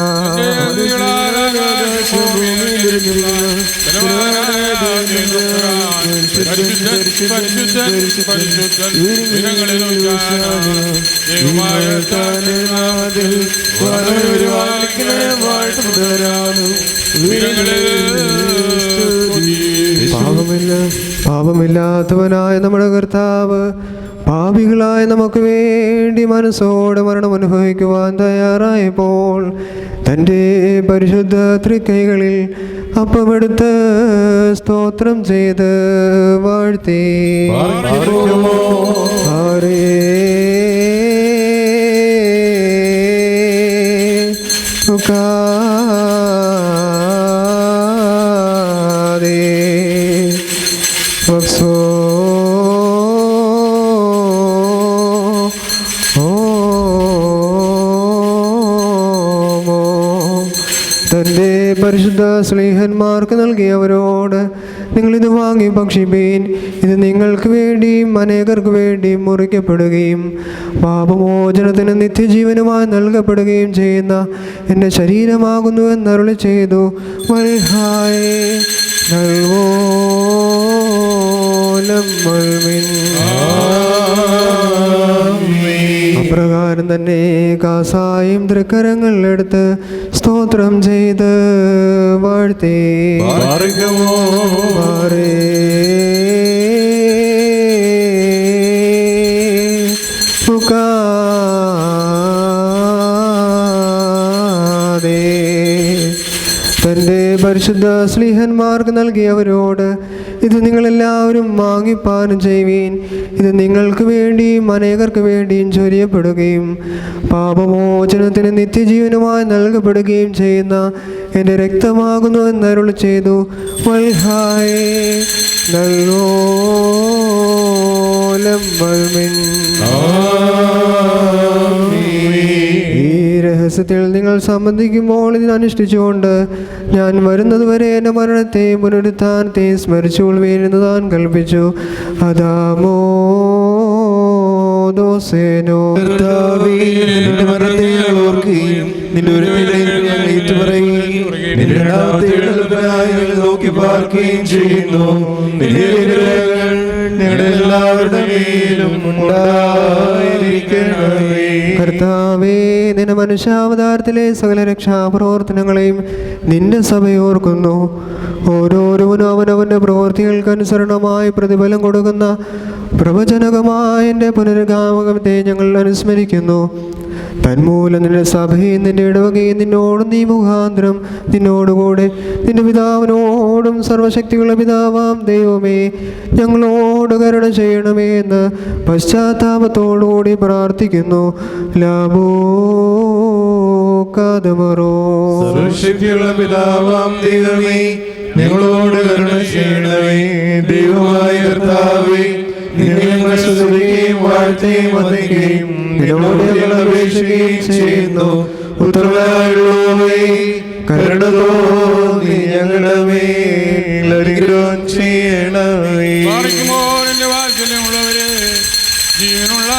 പാപമില്ലാത്തവനായ നമ്മുടെ കർത്താവ് പാപികളായ നമുക്ക് വേണ്ടി മനസ്സോടെ മരണം അനുഭവിക്കുവാൻ തയ്യാറായപ്പോൾ തൻ്റെ പരിശുദ്ധ തൃക്കൈകളിൽ അപ്പമെടുത്ത് സ്തോത്രം ചെയ്ത് വാഴ്ത്തി തൻ്റെ പരിശുദ്ധ സ്നേഹന്മാർക്ക് നൽകിയവരോട് നിങ്ങളിത് വാങ്ങി ഭക്ഷിപ്പീൻ. ഇത് നിങ്ങൾക്ക് വേണ്ടിയും അനേകർക്ക് വേണ്ടിയും മുറിക്കപ്പെടുകയും പാപമോചനത്തിന് നിത്യജീവനുമായി നൽകപ്പെടുകയും ചെയ്യുന്ന എൻ്റെ ശരീരമാകുന്നു എന്നരുളി ചെയ്തു. വൽഹായേ നൽവോലം മൽമിൻ. അപ്രകാരം തന്നെ കാസായും തൃക്കരങ്ങളിലെടുത്ത് സ്തോത്രം ചെയ്ത് വാഴ്ത്തി തൻ്റെ പരിശുദ്ധ സ്നേഹന്മാർക്ക് നൽകിയവരോട് ഇത് നിങ്ങളെല്ലാവരും വാങ്ങിപ്പാനം ചെയ്യുവീൻ. ഇത് നിങ്ങൾക്ക് വേണ്ടിയും അനേകർക്ക് വേണ്ടിയും ചൊരിയപ്പെടുകയും പാപമോചനത്തിന് നിത്യജീവനുമായി നൽകപ്പെടുകയും ചെയ്യുന്ന എൻ്റെ രക്തമാകുന്നു എന്നരുളി ചെയ്തു. വൽഹായേ നൽവോലം മൽമിൻ. ഈ രഹസ്യത്തിൽ നിങ്ങൾ സംബന്ധിക്കുമ്പോൾ ഇതിനനുഷ്ഠിച്ചുകൊണ്ട് ഞാൻ വരുന്നതുവരെ എൻ്റെ മരണത്തെയും പുനരുത്ഥാനത്തെയും സ്മരിച്ചുകൊള്ളുവീൻ എന്ന് താൻ കൽപ്പിച്ചു. അതാമോ ദോസേനോ നിന്റെ മരണത്തെ ഞങ്ങൾ ഓർക്കുകയും നിന്റെ ഒരു ഞങ്ങൾ ഏറ്റുപറയുകയും നിന്റെ രണ്ടാമത്തെ എഴുന്നേൽപ്പിനായി ഞങ്ങൾ നോക്കി പാർക്കുകയും ചെയ്യുന്നു. നിന്റെ അനുഗ്രഹങ്ങൾ ഞങ്ങളുടെ എല്ലാവരുടെ മേലും ഉണ്ടായിരിക്കണമേ. കർത്താവേ, നിന്റെ മനുഷ്യാവതാരത്തിലെ സകല രക്ഷാപ്രവർത്തനങ്ങളെയും നിന്റെ സഭയോർക്കുന്നു. ഓരോരുവനും അവനവൻ്റെ പ്രവൃത്തികൾക്കനുസരണമായി പ്രതിഫലം കൊടുക്കുന്ന പ്രവചനകമായ എൻ്റെ പുനരുഗാമകത്തെ ഞങ്ങൾ അനുസ്മരിക്കുന്നു. തന്മൂലം നിന്റെ സഭയും നിന്റെ ഇടവകയും നിന്നോടും നീ മുഖാന്തരം നിന്നോടുകൂടെ നിന്റെ പിതാവിനോടും സർവശക്തിയുള്ള പിതാവാം ദൈവമേ ഞങ്ങളോട് കരുണ ചെയ്യണമേ എന്ന് പശ്ചാത്താപത്തോടുകൂടി പ്രാർത്ഥിക്കുന്നു. ലാബോ കാതമറോ. സർവശക്തിയുള്ള പിതാവാം ദൈവമേ ഞങ്ങളോട് കരുണ ചെയ്യണമേ. ദൈവമായ കർത്താവേ, നിന്നെ ഞങ്ങൾ സ്തുതിക്കുകയും വാഴ്ത്തുകയും വന്ദിക്കുകയും നിന്നോട് ഞങ്ങൾ അപേക്ഷിക്കുകയും ചെയ്യുന്നു. ഉത്തരവാദികളോവേ, കരുണ തോന്നി ഞങ്ങളുടെ മേൽ അനുഗ്രഹം ചെയ്യണമേ. എന്റെ വാത്സല്യമുള്ളവരെ, ജീവനുള്ള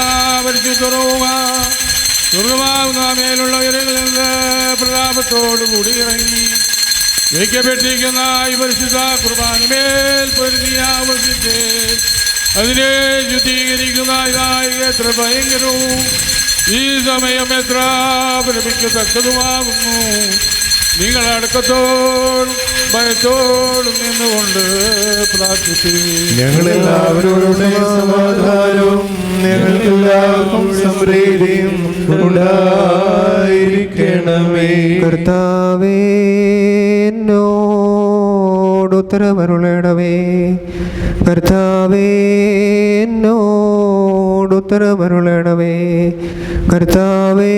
സ്വർഗമാകുന്ന മേലുള്ളവരിൽ നിന്ന് പ്രതാപത്തോടുകൂടി ഇറങ്ങി വയ്ക്കപ്പെട്ടിരിക്കുന്ന ഈ പരിശുദ്ധ കുർബാനമേൽ പൊരുതി ആവർത്തിച്ച് അതിനെ ശുദ്ധീകരിക്കുന്ന ഇതായി എത്ര ഭയങ്കരവും ഈ സമയം എത്ര ഭ്രമിക്കത്തക്കതുമാകുന്നു. നിങ്ങളടക്കത്തോടും ഭയത്തോടും നിന്നുകൊണ്ട് പ്രാർത്ഥിച്ചു. ഞങ്ങളെല്ലാവരോടും സമാധാനവും ഞങ്ങൾക്കെല്ലാവർക്കും സമൃദ്ധിയും ഉണ്ടായിരിക്കണമേ. കർത്താവേ, എന്നോട് ഉത്തരമരുളണമേ. കർത്താവേ, എന്നോട് ഉത്തരമരുളണമേ. കർത്താവേ,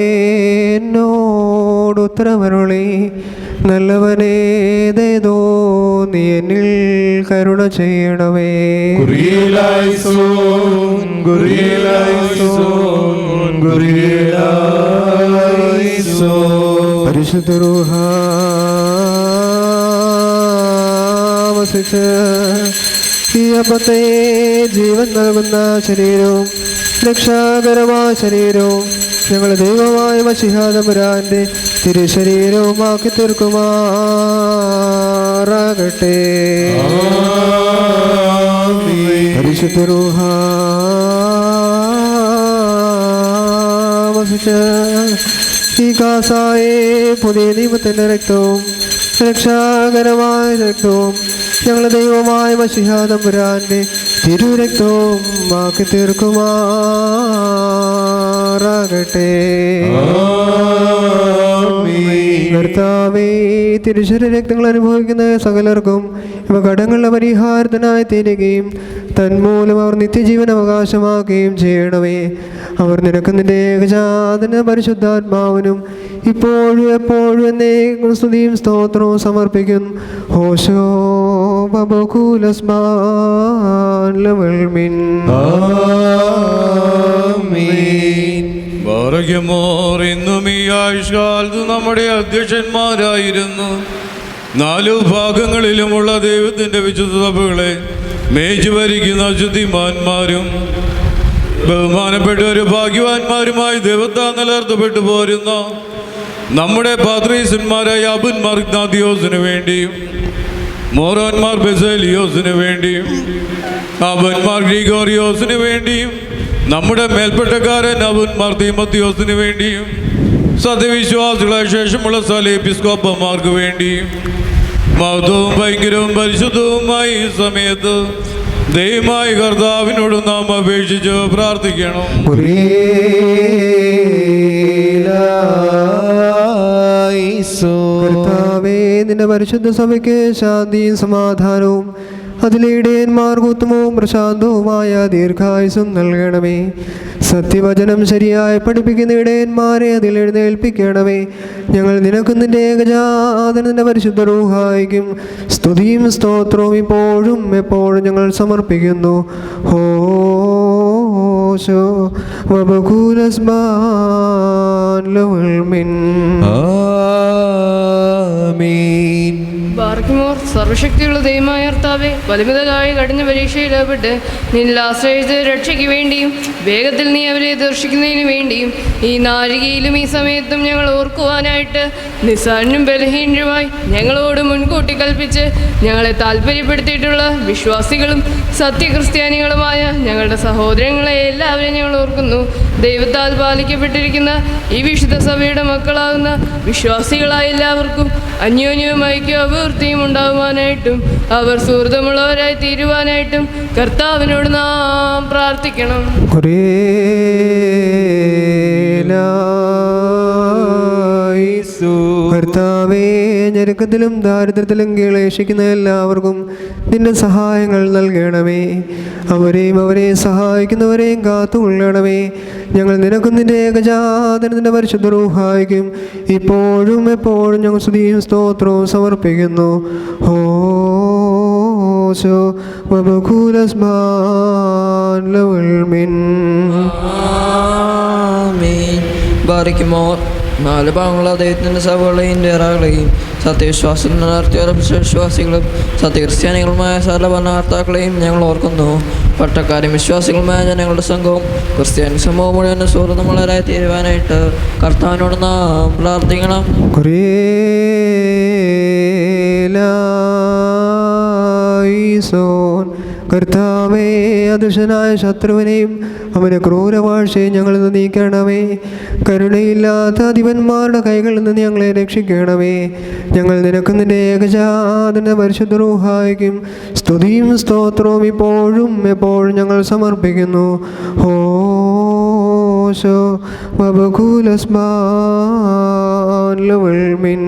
എന്നോട് ഉത്തരമരുളി. നല്ലവനേതേതോ നീ എന്നിൽ കരുണ ചെയ്യണമേ. കുറിയലായിസോൻ, കുറിയലായിസോൻ, കുറിയലായിസോൻ. പരിശുദ്ധ റൂഹ വസിച്ച് ഈ അപ്പത്തെ ജീവൻ നൽകുന്ന ശരീരവും രക്ഷാകരമായ ശരീരവും ഞങ്ങൾ ദൈവമായ മശിഹാതമ്പുരാന്റെ തിരുശരീരവുമാക്കി തീർക്കുമാറാകട്ടെ. പരിശുദ്ധ റൂഹ വസിച്ച് ഈ കാസായെ പുതിയ നിയമത്തിൻ്റെ രക്തവും രക്ഷാകരമായ രക്തവും ഞങ്ങളുടെ ദൈവമായ മശിഹാതമ്പുരാന്റെ തിരുരക്തവും ആക്കി തീർക്കുമാറാകട്ടെ. കർത്താവേ, തിരുശരീരക്തങ്ങൾ അനുഭവിക്കുന്ന സകലർക്കും ഇവ കടങ്ങളുടെ പരിഹാരത്തിനായി തീരുകയും തന്മൂലം അവർ നിത്യജീവൻ അവകാശമാക്കുകയും ചെയ്യണമേ. അവർ നിനക്ക് നിന്റെ ഏകജാതന പരിശുദ്ധാത്മാവിനും ഇപ്പോഴും എപ്പോഴും എന്നേക്കും സ്തുതിയും സ്തോത്രവും സമർപ്പിക്കും. ഹോശോ ബബകൂലസ്മാൻ ലവൽമിൻ. ഭാഗ്യമോർ ഇന്നും ഈ ആയുഷ്കാലത്ത് നമ്മുടെ അധ്യക്ഷന്മാരായിരുന്നു 4 ഭാഗങ്ങളിലുമുള്ള ദൈവത്തിൻ്റെ വിശുദ്ധ സഭകളെ മേച്ചു ഭരിക്കുന്ന ശുദ്ധിമാന്മാരും ബഹുമാനപ്പെട്ട ഒരു ഭാഗ്യവാന്മാരുമായി ദൈവത്താൽ നിലനിർത്തപ്പെട്ടു പോരുന്ന നമ്മുടെ പാത്രീസന്മാരായ അബുന്മാർ ഇഗ്നാത്തിയോസിന് വേണ്ടിയും മോറോന്മാർ ബെസേലിയോസിന് വേണ്ടിയും അബുന്മാർ ഗ്രിഗോറിയോസിന് വേണ്ടിയും നമ്മുടെ മേൽപ്പെട്ടക്കാരൻ അബുന്മാർ തീമത്തിയോസിന് വേണ്ടിയും സത്യവിശ്വാസികളായ ശേഷമുള്ള സ്ഥല എപ്പിസ്കോപ്പന്മാർക്ക് വേണ്ടിയും മഹത്വവും ഭയങ്കരവും പരിശുദ്ധവുമായി ഈ സമയത്ത് ദൈവമായ കർത്താവിനോട് നാം അപേക്ഷിച്ച് പ്രാർത്ഥിക്കണം. കർത്താവേ, നിന്റെ പരിശുദ്ധ സഭയ്ക്ക് ശാന്തിയും സമാധാനവും അതിലെ ഇടയന്മാർക്ക് ഉത്തമവും പ്രശാന്തവുമായ ദീർഘായുസ്സും നൽകണമേ. സത്യവചനം ശരിയായി പഠിപ്പിക്കുന്ന ഇടയന്മാരെ അതിൽ എഴുന്നേൽപ്പിക്കണമേ. ഞങ്ങൾ നിനക്കും നിന്റെ ഏകജാതനന്റെ പരിശുദ്ധ റൂഹായിക്കും സ്തുതിയും സ്തോത്രവും ഇപ്പോഴും എപ്പോഴും ഞങ്ങൾ സമർപ്പിക്കുന്നു. ഹോശോ വബകൂലസ്മാൻ ലവൽമിൻ. ബാർക്കിമോർ സർവശക്തിയുള്ള ദൈവമായ കർത്താവേ, പരിമിതരായ കഠിന പരീക്ഷയിലേർപ്പെട്ട് നിന്നിൽ ആശ്രയിച്ച് രക്ഷയ്ക്ക് വേണ്ടിയും വേഗത്തിൽ നീ അവരെ ദർശിക്കുന്നതിന് വേണ്ടിയും ഈ നാഴികയിലും ഈ സമയത്തും ഞങ്ങൾ ഓർക്കുവാനായിട്ട് നിസ്സാരനും ബലഹീനരുമായി ഞങ്ങളോട് മുൻകൂട്ടി കൽപ്പിച്ച് ഞങ്ങളെ താല്പര്യപ്പെടുത്തിയിട്ടുള്ള വിശ്വാസികളും സത്യക്രിസ്ത്യാനികളുമായ ഞങ്ങളുടെ സഹോദരങ്ങളെ എല്ലാവരെയും ഞങ്ങൾ ഓർക്കുന്നു. ദൈവത്താൽ പാലിക്കപ്പെട്ടിരിക്കുന്ന ഈ വിശുദ്ധ സഭയുടെ മക്കളാകുന്ന വിശ്വാസികളായ എല്ലാവർക്കും അന്യോന്യവും ഐക്യവും അഭിവൃദ്ധിയും ഉണ്ടാകുവാനായിട്ടും അവർ സുഹൃത്തുമുള്ളവരായി തീരുവാനായിട്ടും കർത്താവിനോട് നാം പ്രാർത്ഥിക്കണം. കർത്താവേ, ഞെരുക്കത്തിലും ദാരിദ്ര്യത്തിലും ക്ലേശിക്കുന്ന എല്ലാവർക്കും നിന്റെ സഹായങ്ങൾ നൽകണമേ. അവരെയും അവരെ സഹായിക്കുന്നവരെയും കാത്തുകൊള്ളണമേ. ഞങ്ങൾ നിനക്കും നിന്റെ ഏകജാതനത്തിന്റെ പരിശുദ്ധ റൂഹായിക്കും ഇപ്പോഴും എപ്പോഴും ഞങ്ങൾ സ്തുതിയും സ്തോത്രവും സമർപ്പിക്കുന്നു. ഹോശോ വബകൂലസ്മാൻ ലവൽമിൻ. ബാരിക്കുമോർ 4 ഭാഗങ്ങളുള്ള ദൈവത്തിൻ്റെ സഭകളെയും ഡേറാകളെയും സത്യവിശ്വാസം നടത്തിയ വിശ്വാസികളും സത്യക്രിസ്ത്യാനികളുമായ സകല ഭരണകർത്താക്കളെയും ഞങ്ങൾ ഓർക്കുന്നു. പട്ടക്കാരും വിശ്വാസികളുമായ ജനങ്ങളുടെ സംഘവും ക്രിസ്ത്യാനി സമൂഹം മുഴുവൻ സുഹൃത്തുമുള്ളവരായി തീരുവാനായിട്ട് കർത്താവിനോട് നാം പ്രാർത്ഥിക്കണം. കർത്താവേ, അദൃശ്യനായ ശത്രുവിനെയും അവൻ്റെ ക്രൂരവാഴ്ചയും ഞങ്ങളിൽ നിന്ന് നീക്കണമേ. കരുണയില്ലാത്ത അധിപന്മാരുടെ കൈകളിൽ നിന്ന് ഞങ്ങളെ രക്ഷിക്കണമേ. ഞങ്ങൾ നിനക്ക് നിന്റെ ഏകജാതന പരിശുദ്ധ റൂഹായിക്കും സ്തുതിയും സ്തോത്രവും ഇപ്പോഴും എപ്പോഴും ഞങ്ങൾ സമർപ്പിക്കുന്നു. ഹോശോ വബകൂലസ്മാൻ ലവൽമിൻ.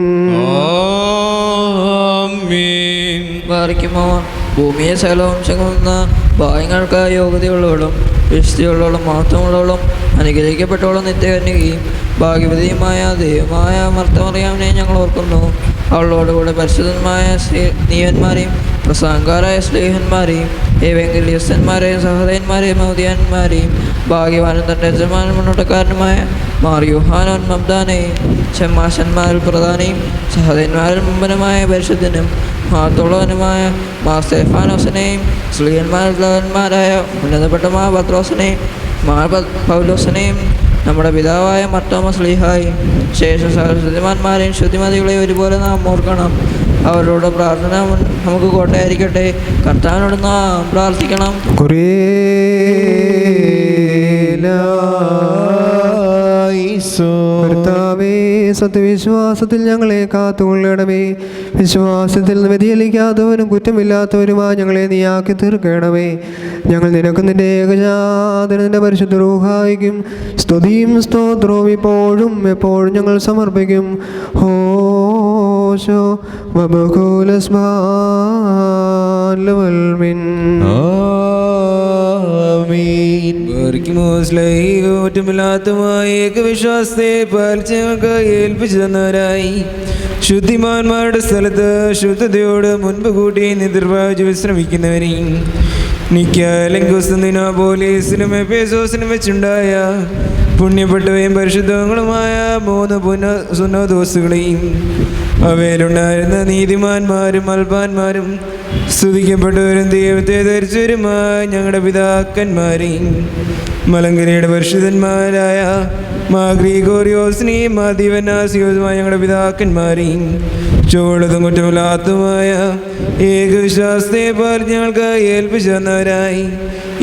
ബാരിക്കുമോർ ഭൂമിയെ സകലവും ചെങ്ങുന്ന ഭാഗ്യങ്ങൾക്ക് യോഗ്യതയുള്ളവളും വിശുദ്ധിയുള്ളവളും മഹത്വമുള്ളവളും അനുഗ്രഹിക്കപ്പെട്ടവളും നിത്യകന്യകയും ഭാഗ്യവതിയുമായ ദൈവമായ മർത്തമറിയാമിനെ ഞങ്ങൾ ഓർക്കുന്നു. അവളോടുകൂടെ പരിശുദ്ധന്മായ നീവന്മാരെയും പ്രസംഗക്കാരായ സ്നേഹന്മാരെയും ഏവെങ്കിലിയസ്തന്മാരെയും സഹോദയന്മാരെയും മൗദിയന്മാരെയും ഭാഗ്യവാനും തൻ്റെ യജമാനും മുന്നോട്ടക്കാരനുമായ മാറിയുഹാനോൻ മബ്ദാനെയും ഷമ്മാശന്മാരിൽ പ്രധാനിയും സഹോദയന്മാരിൽ മുമ്പനുമായ പരിശുദ്ധനും മഹത്തുള്ളവനുമായ മാർ സ്തേഫാനോസിനെയും സ്ലീഹന്മാരായ ഉന്നതപ്പെട്ട മാ പത്രോസിനെയും മാർ പൗലോസിനെയും നമ്മുടെ പിതാവായ മർത്തോമ സ്ലീഹായും ശേഷം സഹശുദ്ധിമാന്മാരെയും ശുദ്ധിമതികളെയും ഒരുപോലെ നാം ഓർക്കണം. അവരോട് പ്രാർത്ഥന നമുക്ക് കോട്ടയായിരിക്കട്ടെ. കർത്താവിനോട് നാം പ്രാർത്ഥിക്കണം. കർത്താവേ, സത്യവിശ്വാസത്തിൽ ഞങ്ങളെ കാത്തുകൊള്ളണമേ. വിശ്വാസത്തിൽ നിന്ന് വ്യതിചലിക്കാത്തവരും കുറ്റമില്ലാത്തവരുമായി ഞങ്ങളെ നീയാക്കി തീർക്കണമേ. ഞങ്ങൾ നിനക്ക് നിന്റെ ഏകജാതനന്റെ പരിശുദ്ധ റൂഹായിക്കും സ്തുതിയും സ്തോത്രവും ഇപ്പോഴും എപ്പോഴും ഞങ്ങൾ സമർപ്പിക്കും. ഹോശോ വബകുലസ്മാൻ ുമില്ലാത്തതുമായ ഏകവിശ്വാസത്തെ പാലിച്ച് ഞങ്ങൾക്ക് ഏൽപ്പിച്ചു തന്നവരായി ശുദ്ധിമാന്മാരുടെ സ്ഥലത്ത് ശുദ്ധതയോട് മുൻപ് കൂട്ടി നിദ്രവാജ് വിശ്രമിക്കുന്നവരെയും നിക്കാലെങ്കോസ്തിനോപോലീസിലും എഫേസോസിലും വെച്ചുണ്ടായ പുണ്യപ്പെട്ടവയും പരിശുദ്ധങ്ങളുമായ 3 സുന്നോദോസുകളെയും അവയിലുണ്ടായിരുന്ന നീതിമാന്മാരും അൽപാന്മാരും സ്തുതിക്കപ്പെട്ടവരും ദൈവത്തെ ധരിച്ചവരുമായ ഞങ്ങളുടെ പിതാക്കന്മാരെയും മലങ്കരയുടെ പരിശുദ്ധന്മാരായ മാ ഗ്രിഗോറിയോസിനെയും മാ ദിവനാസിയോസുമായ ഞങ്ങളുടെ പിതാക്കന്മാരെയും ചുവടും കുറ്റമില്ലാത്തതുമായ ഏകവിശ്വാസത്തെ പാലിച്ച് ഞങ്ങൾക്ക് ഏൽപ്പിച്ചു തന്നവരായി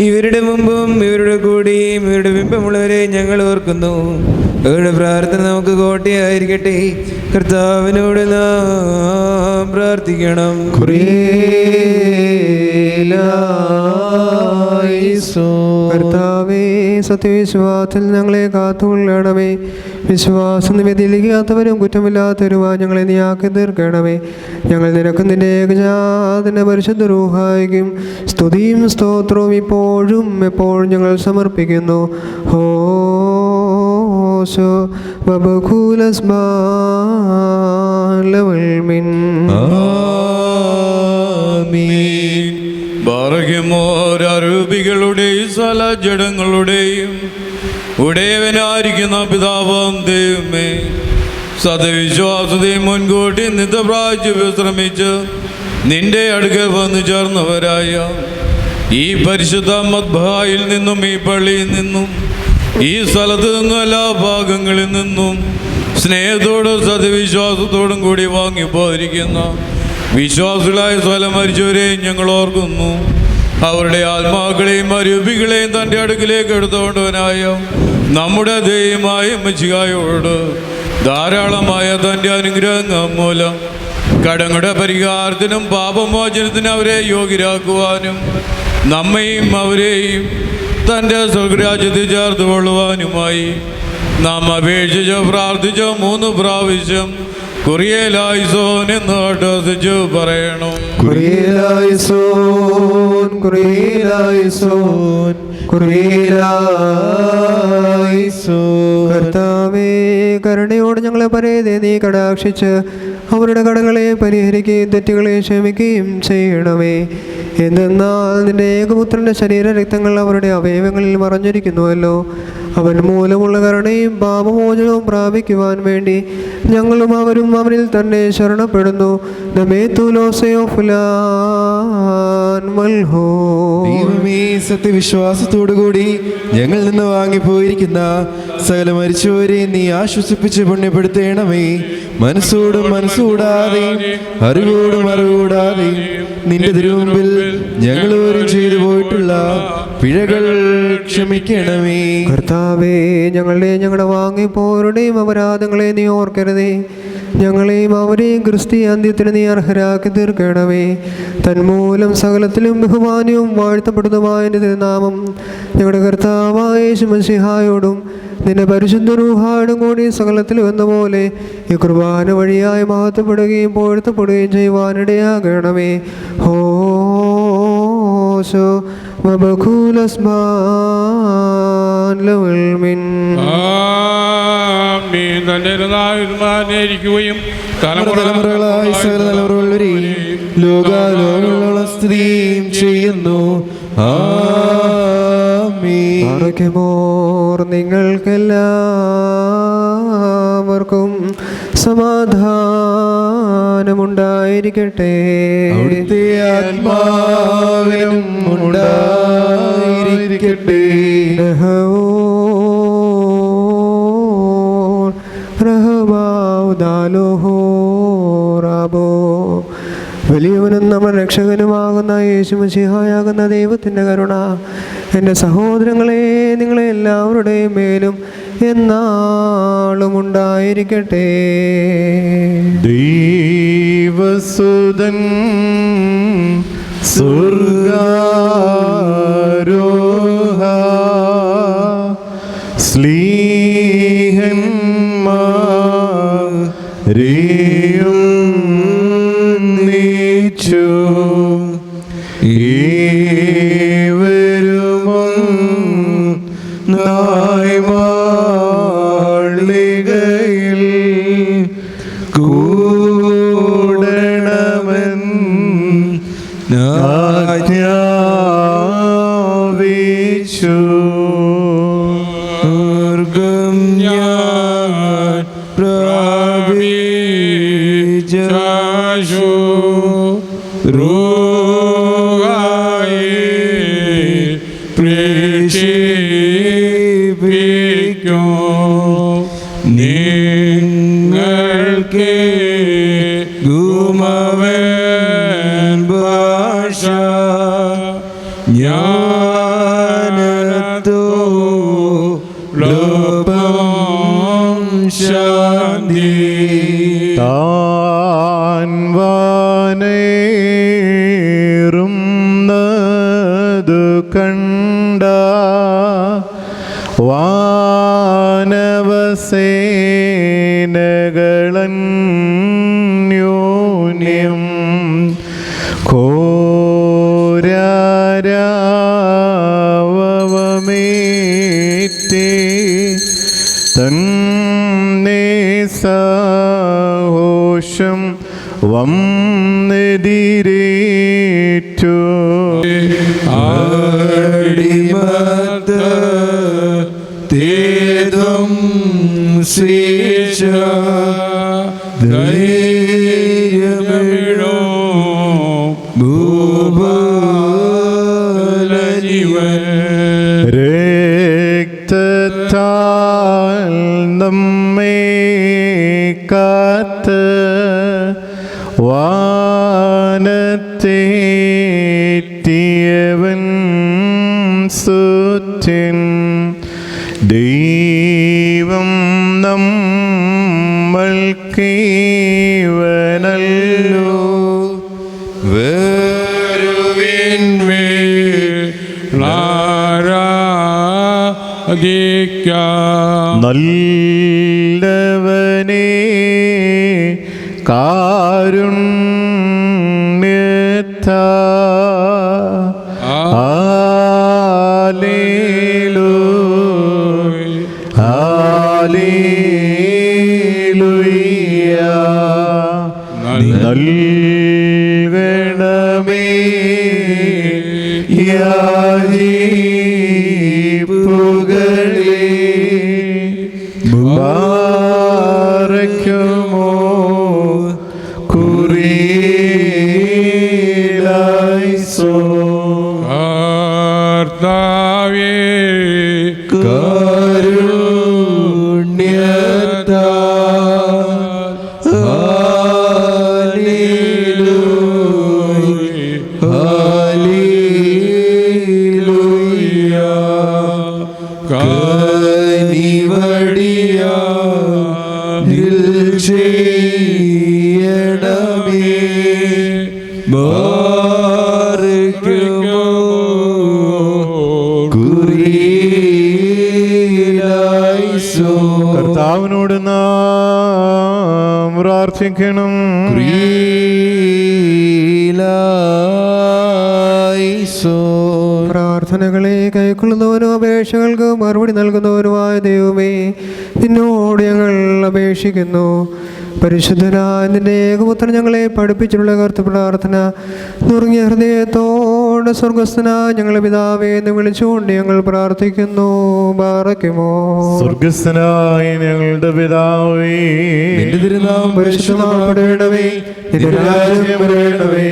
ഇവരുടെ മുമ്പും ഇവരുടെ കൂടിയും ഇവരുടെ ബിംബമുള്ളവരെ ഞങ്ങൾ ഓർക്കുന്നു. അവരുടെ പ്രാർത്ഥന നമുക്ക് കോട്ടയായിരിക്കട്ടെ. കർത്താവിനോട് നാം പ്രാർത്ഥിക്കണം. കർത്താവേ, സത്യവിശ്വാസത്തിൽ ഞങ്ങളെ കാത്തുകൊള്ളണമേ. വിശ്വാസം വ്യതിചലിക്കാത്തവരും കുറ്റമില്ലാത്തവരുമായി ഞങ്ങളെ നീയാക്കി തീർക്കണമേ. ഞങ്ങൾ നിനക്ക് നിന്റെ ഏകജാതന പരിശുദ്ധ റൂഹായിക്കും സ്തുതിയും സ്തോത്രവും ഇപ്പോഴും എപ്പോഴും ഞങ്ങൾ സമർപ്പിക്കുന്നു. ഹോശോ വബകുലസ്മാൻ ഭാഗ്യമോരൂപികളുടെയും സകല ജഡങ്ങളുടെയും ഉടയവനായിരിക്കുന്ന പിതാവാം ദൈവമേ, സത്യവിശ്വാസതയും മുൻകൂട്ടി നിത്യപ്രാഴ്ച വിശ്രമിച്ച് നിന്റെ അടുക്കൽ വന്നു ചേർന്നവരായ ഈ പരിശുദ്ധ മദ്ബായിൽ നിന്നും ഈ പള്ളിയിൽ നിന്നും ഈ സ്ഥലത്ത് നിന്നും എല്ലാ ഭാഗങ്ങളിൽ നിന്നും സ്നേഹത്തോടും സത്യവിശ്വാസത്തോടും കൂടി വാങ്ങിപ്പോയിരിക്കുന്ന വിശ്വാസികളായ സ്ഥലം മരിച്ചവരെയും ഞങ്ങൾ ഓർക്കുന്നു. അവരുടെ ആത്മാക്കളെയും അരൂപികളെയും തൻ്റെ അടുക്കിലേക്ക് എടുത്തുകൊണ്ടവനായ നമ്മുടെ ദൈവമായ മിശിഹായോട് ധാരാളമായ തൻ്റെ അനുഗ്രഹങ്ങൾ മൂലം കടങ്ങളുടെ പരിഹാരത്തിനും പാപമോചനത്തിനും അവരെ യോഗ്യരാക്കുവാനും നമ്മയും അവരെയും തൻ്റെ സ്വർഗരാജ്യത്തിൽ ചേർത്ത് കൊള്ളുവാനുമായി നാം അപേക്ഷിച്ച് പ്രാർത്ഥിച്ച 3 പ്രാവശ്യം കുറിയേലായിസോൻ എന്ന് ആട്ടോസിച്ചു പറയണം. കുറിയേലായിസോൻ, കുറിയേലായിസോൻ, കുറിയേലായിസോൻ. കർത്താവേ, കരുണയോട് ഞങ്ങളെ പരേതെ നീ കടാക്ഷിച്ച് അവരുടെ കടങ്ങളെ പരിഹരിക്കുകയും തെറ്റുകളെ ക്ഷമിക്കുകയും ചെയ്യണമേ. എന്തെന്നാൽ നിന്റെ ഏകപുത്രൻ്റെ ശരീരരക്തങ്ങൾ അവരുടെ അവയവങ്ങളിൽ മറഞ്ഞിരിക്കുന്നുവല്ലോ. അവൻ മൂലമുള്ള കരുണയും പാപമോചനവും പ്രാപിക്കുവാൻ വേണ്ടി ഞങ്ങളും അവരും അവനിൽ തന്നെ ശരണപ്പെടുന്നു. ദൈവമേ, സത്യവിശ്വാസത്തോടുകൂടി ഞങ്ങളിൽ നിന്ന് വാങ്ങിപ്പോയിരിക്കുന്ന സകല മരിച്ചവരെ നീ ആശ്വസിപ്പിച്ച് പുണ്യപ്പെടുത്തേണമേ. മനസ്സോടും മനസ്സുകൂടാതെയും അറിവോടും അറിവുകൂടാതെയും നിന്റെ തിരുമുമ്പിൽ ഞങ്ങളോരും ചെയ്തു പോയിട്ടുള്ള പിഴകൾ ക്ഷമിക്കണമേ. കർത്താവേ, ഞങ്ങളുടെ വാങ്ങിപ്പോരുടെയും അപരാധങ്ങളെ നീ ഓർക്കരുതേ. ഞങ്ങളെയും അവരെയും ക്രിസ്തീയ അന്ത്യത്തിന് നീ അർഹരാക്കി തീർക്കണമേ. തന്മൂലം സകലത്തിലും ബഹുമാനവും വാഴ്ത്തപ്പെടുന്നതുമായ തിരുനാമം ഞങ്ങളുടെ കർത്താവായ യേശു മശിഹായോടും നിന്റെ പരിശുദ്ധ റൂഹായോടും കൂടി സകലത്തിലും എന്ന പോലെ ഈ കുർബാന വഴിയായി മഹത്വപ്പെടുകയും പോഴ്ത്തപ്പെടുകയും ചെയ്യുവാനിടയാകണമേ. ഹോശോ വബകുലസ്മാൻ ലവൽമിൻ. തന്റെ നായിരിക്കുകയും തലമുറകളായി സകല തലമുറകൾ വരെയും ലോകാലോകമുള്ള സ്ത്രീയും ചെയ്യുന്നു. ആമീൻ. ആരോഗ്യമോർ നിങ്ങൾക്കെല്ലാവർക്കും സമാധാനമുണ്ടായിരിക്കട്ടെ. അവിടുത്തെ ആത്മാവിനും ഉണ്ടായിരിക്കട്ടെ. വലിയവനും നമ്മുടെ രക്ഷകനുമാകുന്ന യേശുമശിഹായാകുന്ന ദൈവത്തിൻ്റെ കരുണ എൻ്റെ സഹോദരങ്ങളെ നിങ്ങളെ എല്ലാവരുടെയും മേലും എന്നാളും ഉണ്ടായിരിക്കട്ടെ. ദൈവസുതൻ സ്വർഗാരോഹ സ്ലീഹന്മാരെയും നീച്ചു നായ്മാളികയിൽ കൂടണമെന്നാജ്ഞാപിച്ചു. സ്വർഗം ഞാൻ പ്രാപിച്ചു റൂഹായി പ്രേക്ഷിപ്പിക്കും നിങ്ങൾക്ക് ഗുമവൻ ഭാഷ ജ്ഞാനത്തോ ലോപം ശാന്തി. താൻ വാനേറുന്നതു കണ്ട വാനവസേനകളന്യോന്യം ഘോരാരാവമേറ്റേ തന്നെ സഹോഷം വന്നെതിരേറ്റു. അടിമത്ത തേദം ശ്രീശ ധൈര്യമിഴോ ഭൂപാലജീവൻ രക്തത്താൽ നമ്മെ കാത്ത് വാനത്തേറ്റിയവൻ സുത്യൻ ദൈവം നമ്മൾക്കീവനല്ലോ. നല്ലവനേ കാരുണ്യത്താ ഹല്ലേലൂയ നൽകണമേ യാചിപ്പുകളെ ബാരക്കുമോ കുറിയിലായിസോ. കർത്താവേ കർത്താവിനോട് നാം പ്രാർത്ഥിക്കണം. പ്രാർത്ഥനകളെ കൈക്കൊള്ളുന്നവനും അപേക്ഷകൾക്ക് മറുപടി നൽകുന്നവനുമായ ദൈവമേ, നിന്നോട് ഞങ്ങൾ അപേക്ഷിക്കുന്നു. പരിശുദ്ധനായ നിന്റെ ഏകപുത്രൻ ഞങ്ങളെ പഠിപ്പിച്ചിട്ടുള്ള കർത്ത പ്രാർത്ഥന നുറുങ്ങിയ ഹൃദയത്തോടെ സ്വർഗസ്ഥനായ ഞങ്ങളെ പിതാവേ എന്ന് വിളിച്ചുകൊണ്ട് ഞങ്ങൾ പ്രാർത്ഥിക്കുന്നു. ബാറക്കുമോ. സ്വർഗസ്ഥനായ ഞങ്ങളുടെ പിതാവേ, നിന്റെ തിരുനാമം പരിശുദ്ധമാക്കപ്പെടണമേ. നിന്റെ രാജ്യം വരണമേ.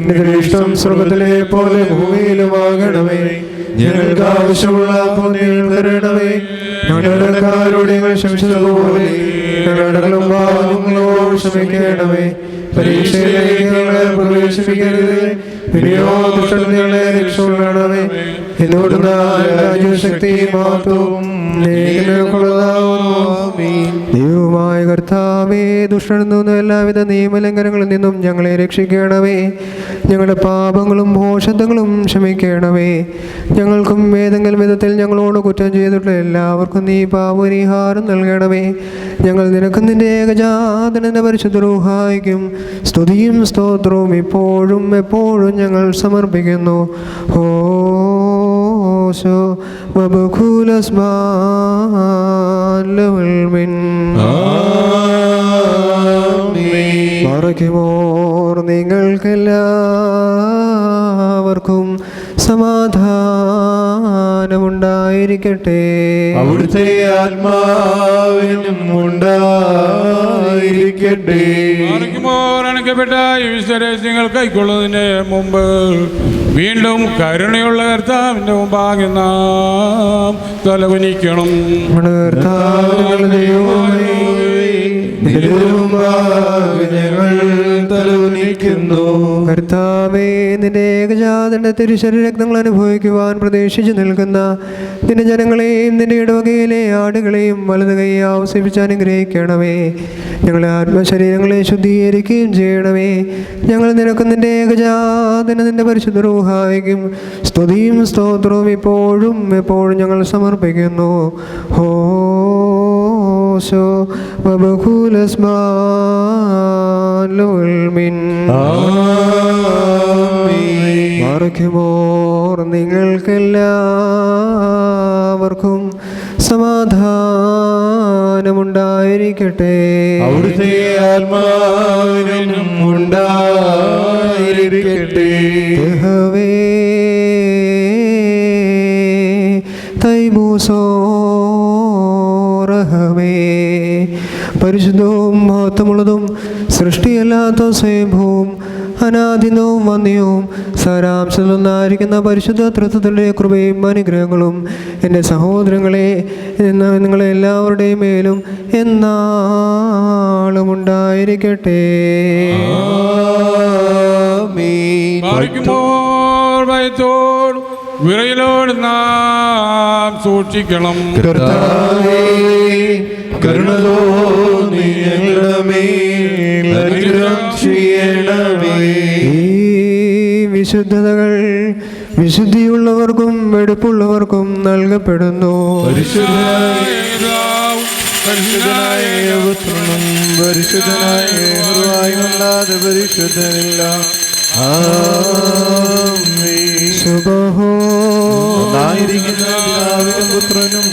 നിന്റെ ഇഷ്ടം സ്വർഗ്ഗത്തിലെ പോലെ ഭൂമിയിലുമാകണമേ. ഞങ്ങൾക്ക് ആവശ്യമുള്ള പുണ്യം തരണമേ. ഞങ്ങളുടെ കാരോട് ഞങ്ങൾ ക്ഷമിച്ചതുപോലെ ഞങ്ങളുടെ പാപങ്ങളോട് ക്ഷമിക്കണമേ. പരീക്ഷയിലേക്ക് ഞങ്ങളെ പ്രവേശിപ്പിക്കരുത്, പിന്നെയോ ദുഷ്ടങ്ങളെ രക്ഷപ്പെടണമേ. എന്നോട് രാജ്യശക്തി മാത്രവും ദൈവമായ കർത്താവേ, ദുഷ്ടനിൽ നിന്നും എല്ലാവിധ നിയമലംഘനങ്ങളിൽ നിന്നും ഞങ്ങളെ രക്ഷിക്കണമേ. ഞങ്ങളുടെ പാപങ്ങളും ഭോഷത്വങ്ങളും ക്ഷമിക്കണമേ. ഞങ്ങൾക്കും ഏതെങ്കിലും വിധത്തിൽ ഞങ്ങളോട് കുറ്റം ചെയ്തിട്ടുള്ള എല്ലാവർക്കും നീ പാപപരിഹാരം നൽകണമേ. ഞങ്ങൾ നിനക്കും നിന്റെ ഏകജാതനന്റെ പരിശുദ്ധ റൂഹായിക്കും സ്തുതിയും സ്തോത്രവും ഇപ്പോഴും എപ്പോഴും ഞങ്ങൾ സമർപ്പിക്കുന്നു. ഓശോ മറയ്ക്കുമോർ നിങ്ങൾക്കെല്ലാവർക്കും സമാധാനമുണ്ടായിരിക്കട്ടെ. അവിടുത്തെ ആത്മാവിനും ഉണ്ടായിരിക്കട്ടെ. അണക്കപ്പെട്ട ഈ വിശ്വരഹസ്യങ്ങൾ കൈക്കൊള്ളുന്നതിന് മുമ്പ് വീണ്ടും കരുണയുള്ള കർത്താവിൻ്റെ മുമ്പാകെ നാം തലകുനിക്കണം. ഞങ്ങൾ തലകുനിക്കുന്നു. കർത്താവേ, നിന്റെ ഏകജാതന്റെ തിരുശരീരരക്തങ്ങൾ അനുഭവിക്കുവാൻ പ്രതീക്ഷിച്ചു നിൽക്കുന്ന നിന്റെ ജനങ്ങളെയും നിന്റെ ഇടവകയിലെ ആടുകളെയും വലത് കൈ ആവസിപ്പിച്ച് അനുഗ്രഹിക്കണമേ. ഞങ്ങളുടെ ആത്മശരീരങ്ങളെ ശുദ്ധീകരിക്കുകയും ചെയ്യണമേ. ഞങ്ങൾ നിനക്കും നിന്റെ ഏകജാതന നിന്റെ പരിശുദ്ധ റൂഹായിക്കും സ്തുതിയും സ്തോത്രവും ഇപ്പോഴും എപ്പോഴും ഞങ്ങൾ സമർപ്പിക്കുന്നു. ഹോശോ മറയ്ക്കുമോർ നിങ്ങൾക്കെല്ലാവർക്കും സമാധാനമുണ്ടായിരിക്കട്ടെ. അവിടുത്തെ ആത്മാവിനും ഉണ്ടായിരിക്കട്ടെ. യഹോവേ തൈമൂസോ റഹമേ. പരിശുദ്ധവും മഹത്വമുള്ളതും സൃഷ്ടിയല്ലാത്ത സ്വയംഭൂവും അനാദിനവും വന്യവും സാരാംശത്തിലൊന്നായിരിക്കുന്ന പരിശുദ്ധ തൃത്വത്തിൻ്റെ കൃപയും അനുഗ്രഹങ്ങളും എൻ്റെ സഹോദരങ്ങളെ നിങ്ങളെല്ലാവരുടെയും മേലും എന്നാളും ഉണ്ടായിരിക്കട്ടെ. ഭയത്തോടും വിറയലോട് നാം സൂക്ഷിക്കണം. കർത്താവേ, കരുണ തോന്നി ഞങ്ങളുടെ മേൽ അനുഗ്രഹം ചെയ്യണമേ. ഈ വിശുദ്ധതകൾ വിശുദ്ധിയുള്ളവർക്കും വെടുപ്പുള്ളവർക്കും നൽകപ്പെടുന്നു. പരിശുദ്ധനായ പുത്രനും പരിശുദ്ധനായ യഹോവയുമല്ലാതെ പരിശുദ്ധനില്ല. സുബഹോ ഒന്നായിരിക്കുന്ന പിതാവിനും പുത്രനും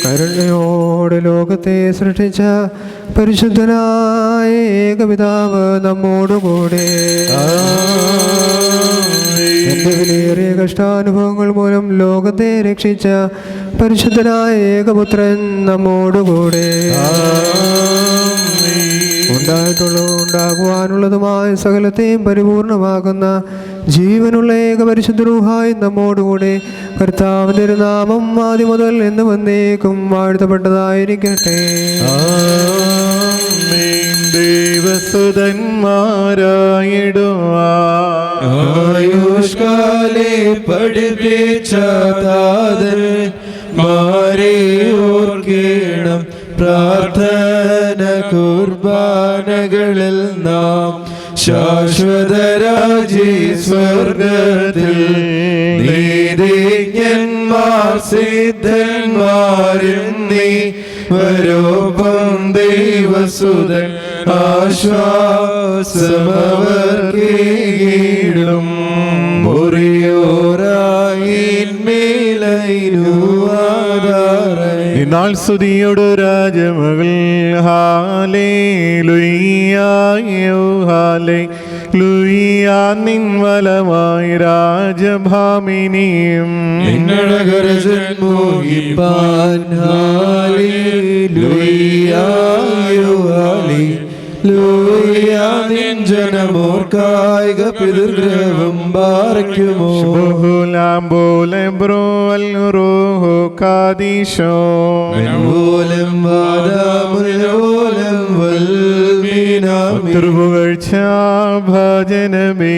കരുണയോടെ ലോകത്തെ സൃഷ്ടിച്ച പരിശുദ്ധനായ ഏകപിതാവ് നമ്മോടുകൂടെ എന്റെ വിലയേറിയ കഷ്ടാനുഭവങ്ങൾ മൂലം ലോകത്തെ രക്ഷിച്ച പരിശുദ്ധനായ ഏകപുത്രൻ നമ്മോടുകൂടെ ഉണ്ടാകുവാനുള്ളതുമായ സകലത്തെയും പരിപൂർണമാകുന്ന ജീവനുള്ള ഏക പരിശുദ്ധ റൂഹായി നമ്മോടുകൂടെ കർത്താവിന്റെ ഒരു നാമം ആദ്യം മുതൽ എന്ന് വന്നേക്കും വാഴ്ത്തപ്പെട്ടതായിരിക്കട്ടെ. ദേവസുതന്മാരായിടുവായുഷ്കാലെ പഠിപ്പിച്ച താതന്മാരെ ഓർക്കണം. പ്രാർത്ഥന കുർബാനകളിൽ നാം ശാശ്വതരാജി സ്വർഗത്തിൽ നീതിജ്ഞന്മാർ സിദ്ധന്മാരും നീ വരോപം ദൈവസുതൻ ആശ്വാസമവർക്കീടും മുറിയോരായി നിന്നാൾ സ്തുതിയുടെ രാജമകൾ ഹാലേലുയ്യായോ ഹാലേലുയ്യാ നിൻ വലമായി രാജഭാമിനിയും മോഹിപ്പാൻ ഹാലേലുയ്യായോ ഹാലേലുയ്യാ നിൻ ജനമോർക്കായിക പിതൃഗ്രഹം പാർക്കുമോ ഭജനമേ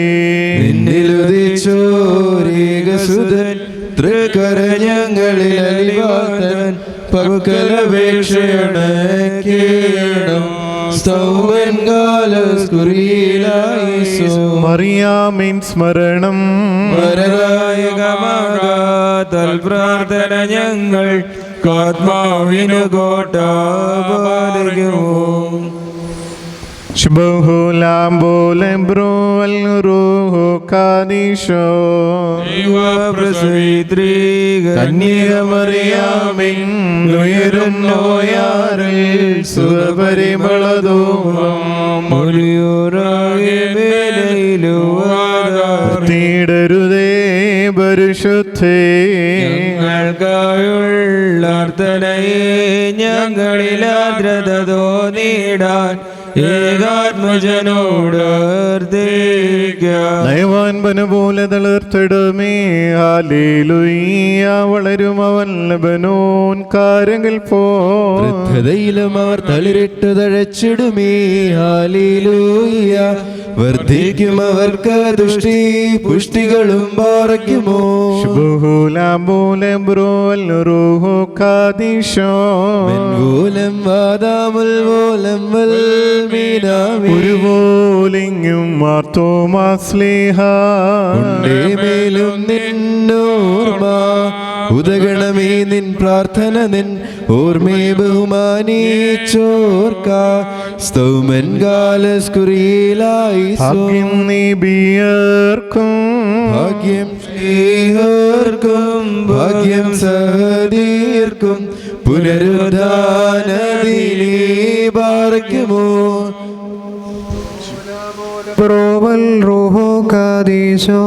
നിന്നിലുദിച്ചോരേകസുതൻ തൃക്കരഞ്ഞങ്ങളിൽ അലിവാതൻ പകലപേക്ഷയണക്കേണം മറിയാമിൻ സ്മരണം പ്രാർത്ഥന ഞങ്ങൾ ആത്മാവിനു കോട്ട കന്യകമറിയാമിൻ ഉയരുന്നോയാറിൽ സുരപരിമളതോടരുതേ പരിശുദ്ധേ ഞങ്ങൾക്കായുള്ളർത്തനയെ ഞങ്ങളിലാദ്രത തോന്നിടാൻ ഏകാത്മജനോട് നയവാൻപന പോലെ തളർത്തിടുമേ ഹല്ലേലൂയ വളരും അവൻ ലബനോൻ കാരങ്ങൾ പോയിലും അവർ തളിരിട്ട് തഴച്ചിടുമേ ഹല്ലേലൂയ വർദ്ധിക്കും അവർക്ക് ദുഷ്ടി പുഷ്ടികളും പാറയ്ക്കുമോ ഒരുപോലിങ്ങും മേലും നിന്നോർമ്മ ഉദഗണമേ നിൻ പ്രാർത്ഥന നിൻ ഓർമ്മയെ ബഹുമാനിച്ചോർക്ക സ്തൗമൻ കാലസ്കുറിയിലായി ഭാഗ്യം സ്നേഹർക്കും ഭാഗ്യം സഹദീർക്കും പുനരുദ്ധാനദിനേ പാർക്കുമോ പ്രോവൽ റൂഹോ കാദീശോ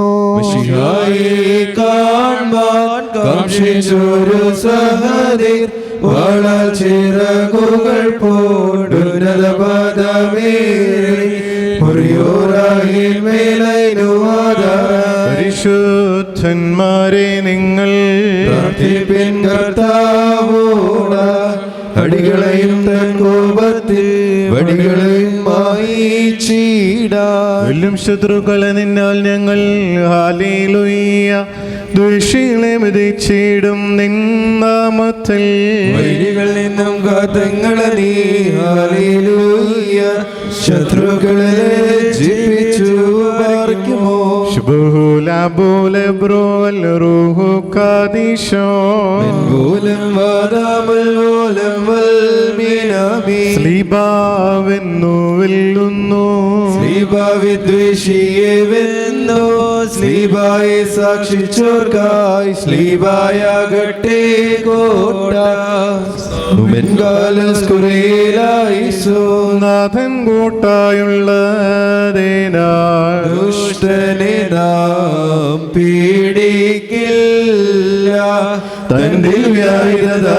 കാൺമാൻ കാക്ഷിച്ചൊരു സഹദീർ വളർ ചിറകുകൾ പോടുന്നത പദമേറി പരിശുദ്ധന്മാരെ നിങ്ങൾ പ്രാർത്ഥിപ്പിൻ കർത്താവോട അടികളെയും തൻ കോപത്തിൽ വടികളെയും മായിച്ചിടാൻ ശത്രുക്കളെ നിന്നാൽ ഞങ്ങൾ ഹല്ലേലൂയ ദുഷികളെ മിതിച്ചിടും നിന്നാമത്തിൽ വൈരികളിൽ നിന്നും കാത്തങ്ങളെ നീ ഹല്ലേലൂയ ശത്രുക്കളെ ജീവിച്ചു പാർക്കുമോ വിദ്വേഷിയെ വെന്നു സ്ലീബായെ സാക്ഷിച്ചോർക്കായി സ്ലീബായാകട്ടെ കോട്ട നാഥൻ കൂട്ടായുള്ളതിനാൽ ദുഷ്ടനെ നാം പീഡിക്കില്ല തന്റെ വ്യായുധധാരികളാം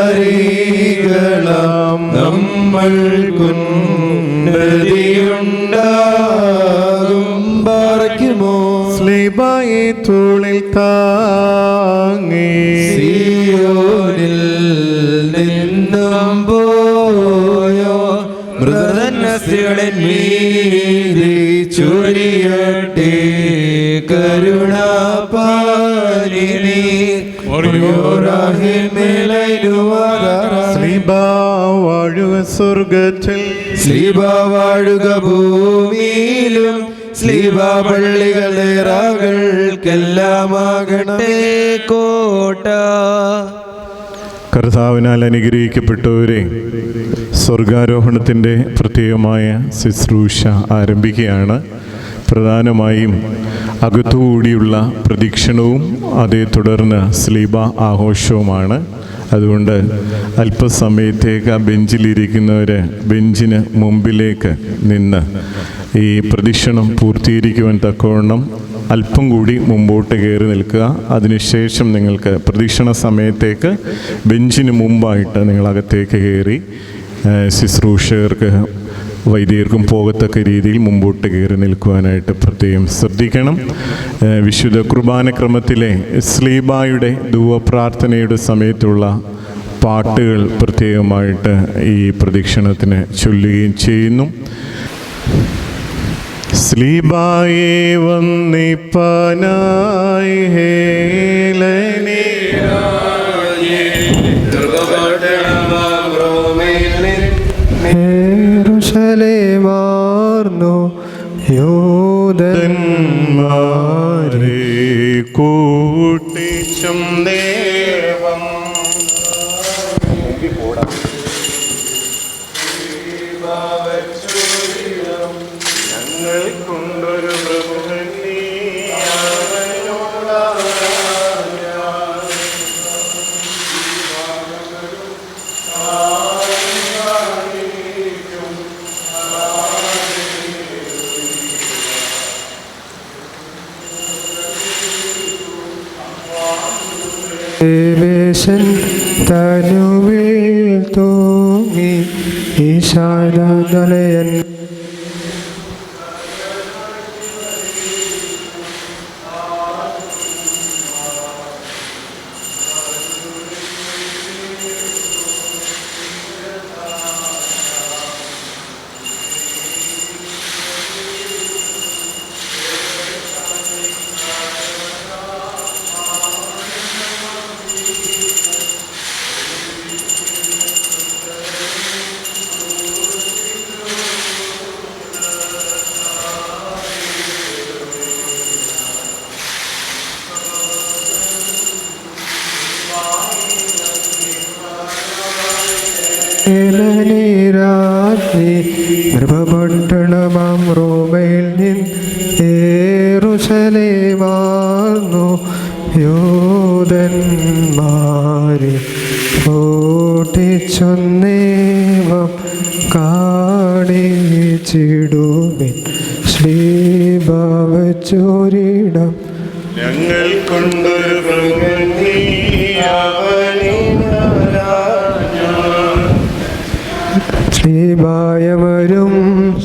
നമ്മൾക്കുന്നതിയുണ്ടാകും പാർക്കുമോ സ്ലീബായെ തോളിൽ താങ്ങി സിയോനിൽ നിന്നും പോയോ മൃതനസ്യകളിൻ മീതെ ചൊരിയട്ടെ കരുണാപാലിനി വാഴുക സ്വർഗത്തിൽ സ്ലീബാ വാഴുക ഭൂമിയിലും സ്ലീബാ പള്ളികളെ റാകൾക്കെല്ലാമാകട്ടെ കോട്ട. കർത്താവിനാൽ അനുഗ്രഹിക്കപ്പെട്ടവരെ, സ്വർഗാരോഹണത്തിൻ്റെ പ്രത്യേകമായ ശുശ്രൂഷ ആരംഭിക്കുകയാണ്. പ്രധാനമായും അകത്തുകൂടിയുള്ള പ്രദക്ഷിണവും അതേ തുടർന്ന് സ്ലീബ ആഘോഷവുമാണ്. അതുകൊണ്ട് അല്പസമയത്തേക്ക് ആ ബെഞ്ചിലിരിക്കുന്നവർ ബെഞ്ചിന് മുമ്പിലേക്ക് നിന്ന് ഈ പ്രദക്ഷിണം പൂർത്തീകരിക്കുവാൻ തക്കവണ്ണം അല്പം കൂടി മുമ്പോട്ട് കയറി നിൽക്കുക. അതിനുശേഷം നിങ്ങൾക്ക് പ്രദക്ഷിണ സമയത്തേക്ക് ബെഞ്ചിന് മുമ്പായിട്ട് നിങ്ങളകത്തേക്ക് കയറി ശുശ്രൂഷകർക്ക് വൈദികർക്കും പോകത്തക്ക രീതിയിൽ മുമ്പോട്ട് കയറി നിൽക്കുവാനായിട്ട് പ്രത്യേകം ശ്രദ്ധിക്കണം. വിശുദ്ധ കുർബാന ക്രമത്തിലെ സ്ലീബായുടെ ധൂവപ്രാർത്ഥനയുടെ സമയത്തുള്ള പാട്ടുകൾ പ്രത്യേകമായിട്ട് ഈ പ്രദക്ഷിണത്തിന് ചൊല്ലുകയും ചെയ്യുന്നു. സ്ലീബായെ വന്നിപ്പനായി യെരൂശലേമാർന്നു യൂദന്മാരെ കൂട്ടിച്ചും ദേവം ഞങ്ങൾക്കൊണ്ടൊരു പ്രഭുവൻ നീ ദേവേശൻ തനുവിൽ തൂങ്ങി ഈശാനലയൻ രാത്രി ഗർഭപട്ടണമാം റോമയിൽ നിന്ന് യെരൂശലേമാർന്നു യൂദന്മാരെ ഓട്ടിച്ചൊന്നേവം കാണിച്ചിടുവിൻ ശ്ലീബ വച്ചൊരിടം ഞങ്ങൾക്കൊണ്ടൊരു പ്രഭുവൻ നീ ശ്ലീബായമരും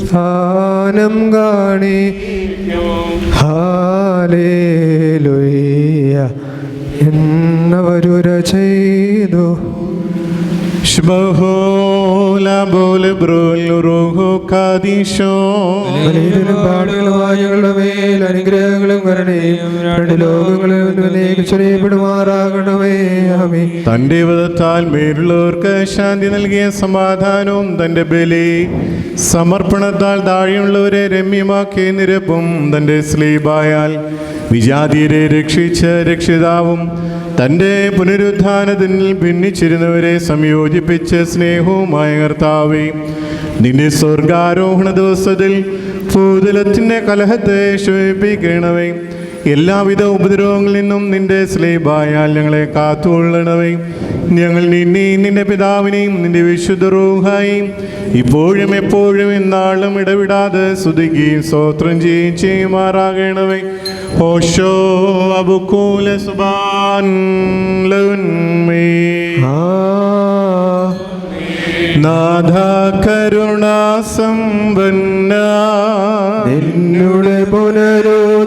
സ്ഥാനം കാണി ഹാലേലൂയ എന്നവരുര ചെയ്തു. ഞങ്ങളുടെ മേൽ അനുഗ്രഹങ്ങളും കരുണയും രണ്ട് ലോകങ്ങളിൽ ചൊരിയപ്പെടുമാറാകണമേ. ആമേൻ. തന്റെ വിധത്താൽ മേലുള്ളവർക്ക് ശാന്തി നൽകിയ സമാധാനവും തന്റെ ബലി സമർപ്പണത്താൽ താഴെയുള്ളവരെ രമ്യമാക്കിയ നിരപ്പും തന്റെ സ്ലീബായാൽ വിജാതിയരെ രക്ഷിച്ച രക്ഷിതാവും തൻ്റെ പുനരുത്ഥാനത്തിൽ ഭിന്നിച്ചിരുന്നവരെ സംയോജിപ്പിച്ച സ്നേഹവുമായ കർത്താവേ, നിന്റെ സ്വർഗാരോഹണ ദിവസത്തിൽ ഭൂതലത്തിൻ്റെ കലഹത്തെ ശോഭിപ്പിക്കണമേ. എല്ലാവിധ ഉപദ്രവങ്ങളിൽ നിന്നും നിന്റെ സ്ലീബായാൽ ഞങ്ങളെ കാത്തുകൊള്ളണമേ. ഞങ്ങൾ നിന്നെയും നിന്റെ പിതാവിനെയും നിന്റെ വിശുദ്ധ റൂഹായും ഇപ്പോഴും എപ്പോഴും എന്നാളും ഇടവിടാതെ സ്തുതിക്കുകയും സ്തോത്രം ചെയ്യുകയും ചെയ്യുമാറാകണമേ. ഓശോ അബുക്കൂല സുബാൻ നാഥ കരുണാസമ്പന്ന നിന്നുടെ പുനരുദ്ധാനമതും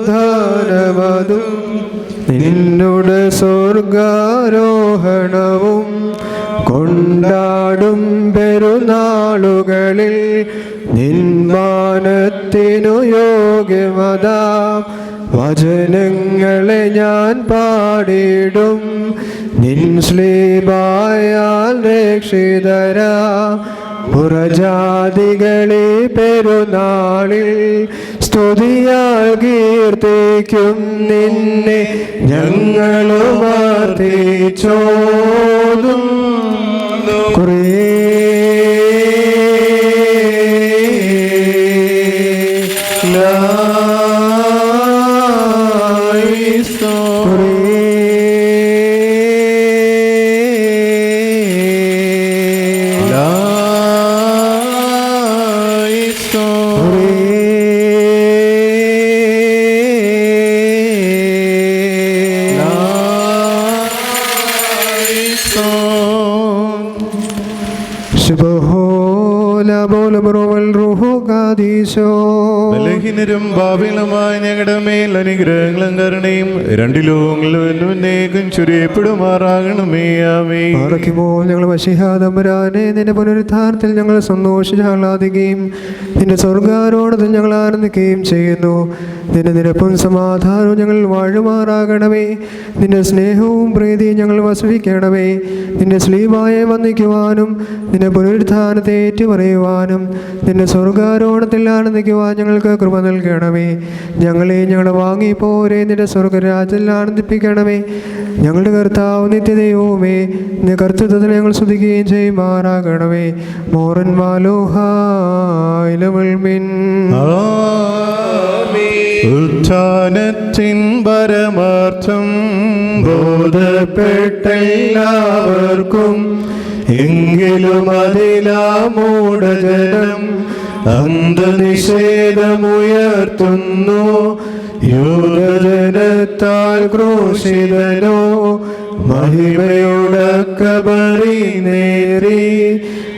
നിന്നുടെ സ്വർഗാരോഹണവും കൊണ്ടാടും പെരുന്നാളുകളിൽ നിന്മാനത്തിനു യോഗ്യമതാം വചനങ്ങളെ ഞാൻ പാടിടും. നിൻ ശ്ലീബായാൽ രക്ഷിതരാ പുറജാതികളെ പെരുന്നാളിൽ സ്തുതിയാൽ കീർത്തിക്കും നിന്നെ ഞങ്ങളും വർദ്ധിച്ചോതും. കുറേ ബലഹീനരും പാപികളുമായ ഞങ്ങളുടെ മേൽ അനുഗ്രഹങ്ങളും കരുണയും രണ്ടു ലോകങ്ങളിലും ചുരിയപ്പെടുമാറാകണമേ. ആമേൻ. ഞങ്ങൾ വശിഹാദംബരാനെ നിന്റെ പുനരുദ്ധാരത്തിൽ ഞങ്ങൾ സന്തോഷിച്ചാഹ്ലാദിക്കുകയും നിന്റെ സ്വർഗാരോഹണത്തിൽ ഞങ്ങൾ ആനന്ദിക്കുകയും ചെയ്യുന്നു. നിന്റെ നിരപ്പും സമാധാനവും ഞങ്ങൾ വാഴുമാറാകണമേ. നിന്റെ സ്നേഹവും പ്രീതിയും ഞങ്ങൾ വസിപ്പിക്കണമേ. നിന്റെ സ്ലീബായെ വന്ദിക്കുവാനും നിന്റെ പുനരുദ്ധാനത്തെ ഏറ്റുപറയുവാനും നിന്റെ സ്വർഗാരോഹണത്തിൽ ആനന്ദിക്കുവാൻ ഞങ്ങൾക്ക് കൃപ നൽകണമേ. ഞങ്ങളെ ഞങ്ങളുടെ വാങ്ങിപ്പോരെ നിന്റെ സ്വർഗരാജ്യത്തിൽ ആനന്ദിപ്പിക്കണമേ. ഞങ്ങളുടെ കർത്താവ് നിത്യദൈവവുമേ, നിന്റെ കർത്തൃത്വത്തിൽ ഞങ്ങൾ സ്തുതിക്കുകയും ചെയ്യുമാറാകണമേ. മോറൻ മാലോഹായിലമിൻ ഉത്ഥാനത്തിൻ പരമാർത്ഥം ബോധപ്പെട്ടെല്ലാവർക്കും എങ്കിലും അതിലാമൂഢജനം അന്ധനിഷേധമുയർത്തുന്നു. യൂതജനത്താൽ ക്രൂശിതനോ മഹിമയുടെ നേരി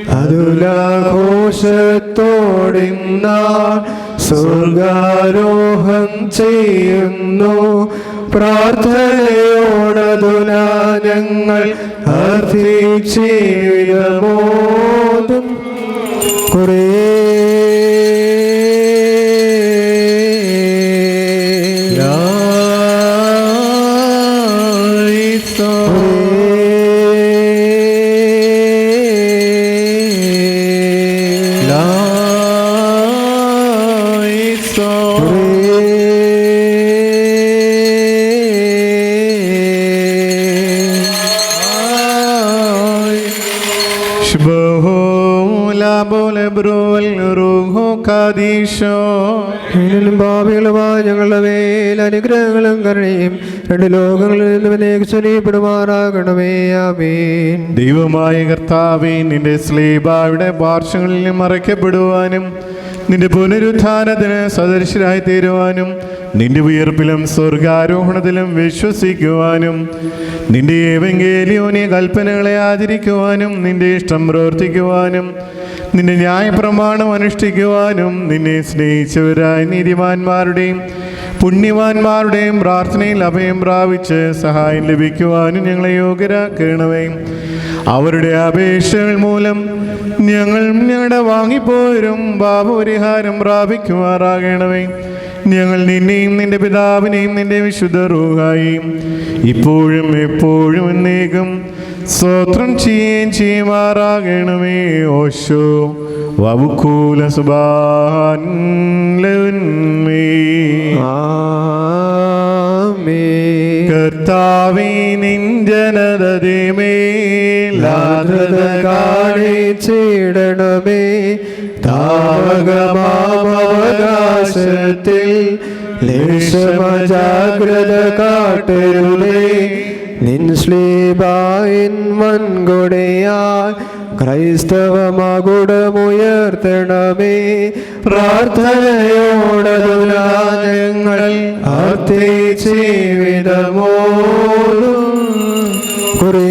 അതുലാഘോഷത്തോടിന്നാൾ സ്വർഗാരോഹം ചെയ്യുന്നു. പ്രാർത്ഥനയോടതുലാ ഞങ്ങൾ അർത്ഥിച്ചിടമോതും കുറേ ഭാവികളുമായി ഞങ്ങളുടെ മേൽ അനുഗ്രഹങ്ങളും കരുണയും രണ്ട് ലോകങ്ങളിൽ നിന്നും ചൊല്ലിപ്പെടുമാറാകണമേ. ആമേൻ. ദൈവമായ കർത്താവേ, നിന്റെ സ്ലീബായുടെ പാർശ്വങ്ങളിൽ മറയ്ക്കപ്പെടുവാനും നിന്റെ പുനരുത്ഥാനത്തിന് സദൃശരായി തീരുവാനും നിന്റെ ഉയർപ്പിലും സ്വർഗാരോഹണത്തിലും വിശ്വസിക്കുവാനും നിന്റെ ഏവങ്കേലിയോനിയ കൽപ്പനകളെ ആചരിക്കുവാനും നിന്റെ ഇഷ്ടം പ്രവർത്തിക്കുവാനും നിന്റെ ന്യായപ്രമാണം അനുഷ്ഠിക്കുവാനും നിന്നെ സ്നേഹിച്ചവരായ നീതിമാന്മാരുടെയും പുണ്യവാന്മാരുടെയും പ്രാർത്ഥനയിൽ അഭയം പ്രാപിച്ച് സഹായം ലഭിക്കുവാനും ഞങ്ങളെ യോഗ്യരാക്കണമേ. അവരുടെ അപേക്ഷകൾ മൂലം ഞങ്ങളുടെ വാങ്ങിപ്പോരും പാപപരിഹാരം പ്രാപിക്കുമാറാകണമേ. ഞങ്ങൾ നിന്നെയും നിന്റെ പിതാവിനെയും നിന്റെ വിശുദ്ധ റൂഹായെയും ഇപ്പോഴും എപ്പോഴും എന്നേക്കും സ്തോത്രം ചെയ്യുമാറാകണമേ. ഓശോ വബുക്കൂല സുബാൻ കർത്താവേ, നിൻ ജനതമേലാദ്രത കാണിച്ചിടണമേ. താവകമാവകാശത്തിൽ ലേശമജാഗ്രത കാട്ടരുതേ. നിൻ ശ്ലീബായിൻ വൻകൊടയാൽ ക്രൈസ്തവമകുടമുയർത്തണമേ. പ്രാർത്ഥനയോടതുലാ ഞങ്ങൾ അർത്ഥിച്ചിവിധമോതും കുറേ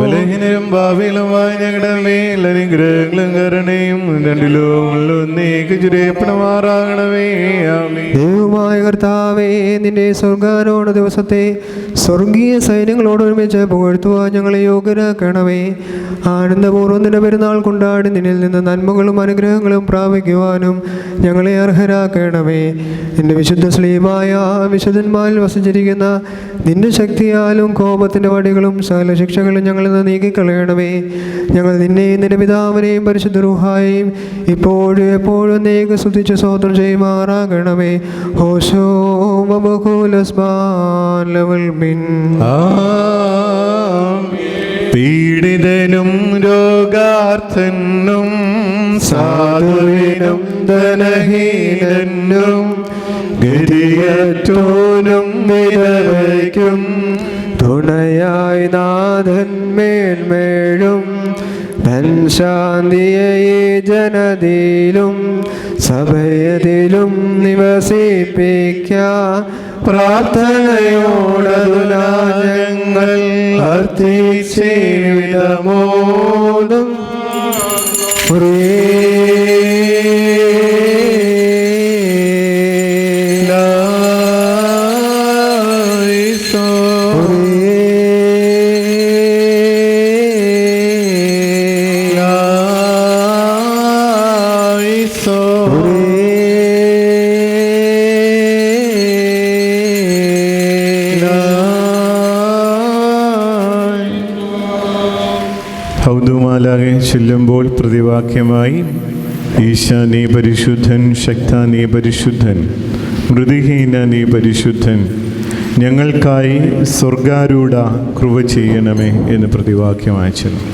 ബലഹീനരും ഭാവികളുമായ ഞങ്ങളുടെ മേൽ അനുഗ്രഹങ്ങളും കരുണയും രണ്ടു ലോകങ്ങളിലും ഒന്നേക്ക് ചുരിയപ്പെടുമാറാകണമേ. ആമേൻ. ദൈവമായ കർത്താവേ, നിന്റെ സ്വർഗാരോഹണ ദിവസത്തെ സ്വർഗീയ സൈന്യങ്ങളോടൊരുമിച്ച് പുകഴ്ത്തുവാൻ ഞങ്ങളെ യോഗ്യരാക്കണമേ. ആനന്ദപൂർവ്വം നിന്റെ പെരുന്നാൾ കൊണ്ടാടി നിന്നിൽ നിന്ന് നന്മകളും അനുഗ്രഹങ്ങളും പ്രാപിക്കുവാനും ഞങ്ങളെ അർഹരാക്കണമേ. നിന്റെ വിശുദ്ധ ശ്ലീബായ വിശുദ്ധന്മാരിൽ വസിച്ചിരിക്കുന്ന നിന്റെ ശക്തിയാലും കോപത്തിൻ്റെ വടികളും സകല ശിക്ഷകളും ഞങ്ങളിൽ നിന്ന് നീക്കിക്കളയണമേ. ഞങ്ങൾ നിന്നെയും നിന്റെ പിതാവിനെയും പരിശുദ്ധ റൂഹായെയും ഇപ്പോഴും എപ്പോഴും നീക്ക് സ്തുതിച്ച് സ്തോത്രം ചെയ്യുമാറാകണമേ. ഹോശോ വബകുലസ്ബാൻ ലവൽ ബിൻ. പീഡിതനും രോഗാർത്ഥനും സാധുവിനും ധനഹീനനും ഗതിയറ്റോനും വിധവയ്ക്കും തുണയായി നാഥൻ മേന്മേഴും തൻ ശാന്തിയെ ജനതയിലും സഭയതിലും നിവസിപ്പിക്ക പ്രാർത്ഥനയോടതുനാ ഞങ്ങൾ അർത്ഥിച്ചിടമോതും ഹൗദുമാലാകെ ചൊല്ലുമ്പോൾ പ്രതിവാക്യമായി ഈശാ നീ പരിശുദ്ധൻ, ശക്ത നീ പരിശുദ്ധൻ, മൃതിഹീന നീ പരിശുദ്ധൻ, ഞങ്ങൾക്കായി സ്വർഗാരൂഢ കൃപ ചെയ്യണമേ എന്ന് പ്രതിവാക്യമായി ചൊല്ലും.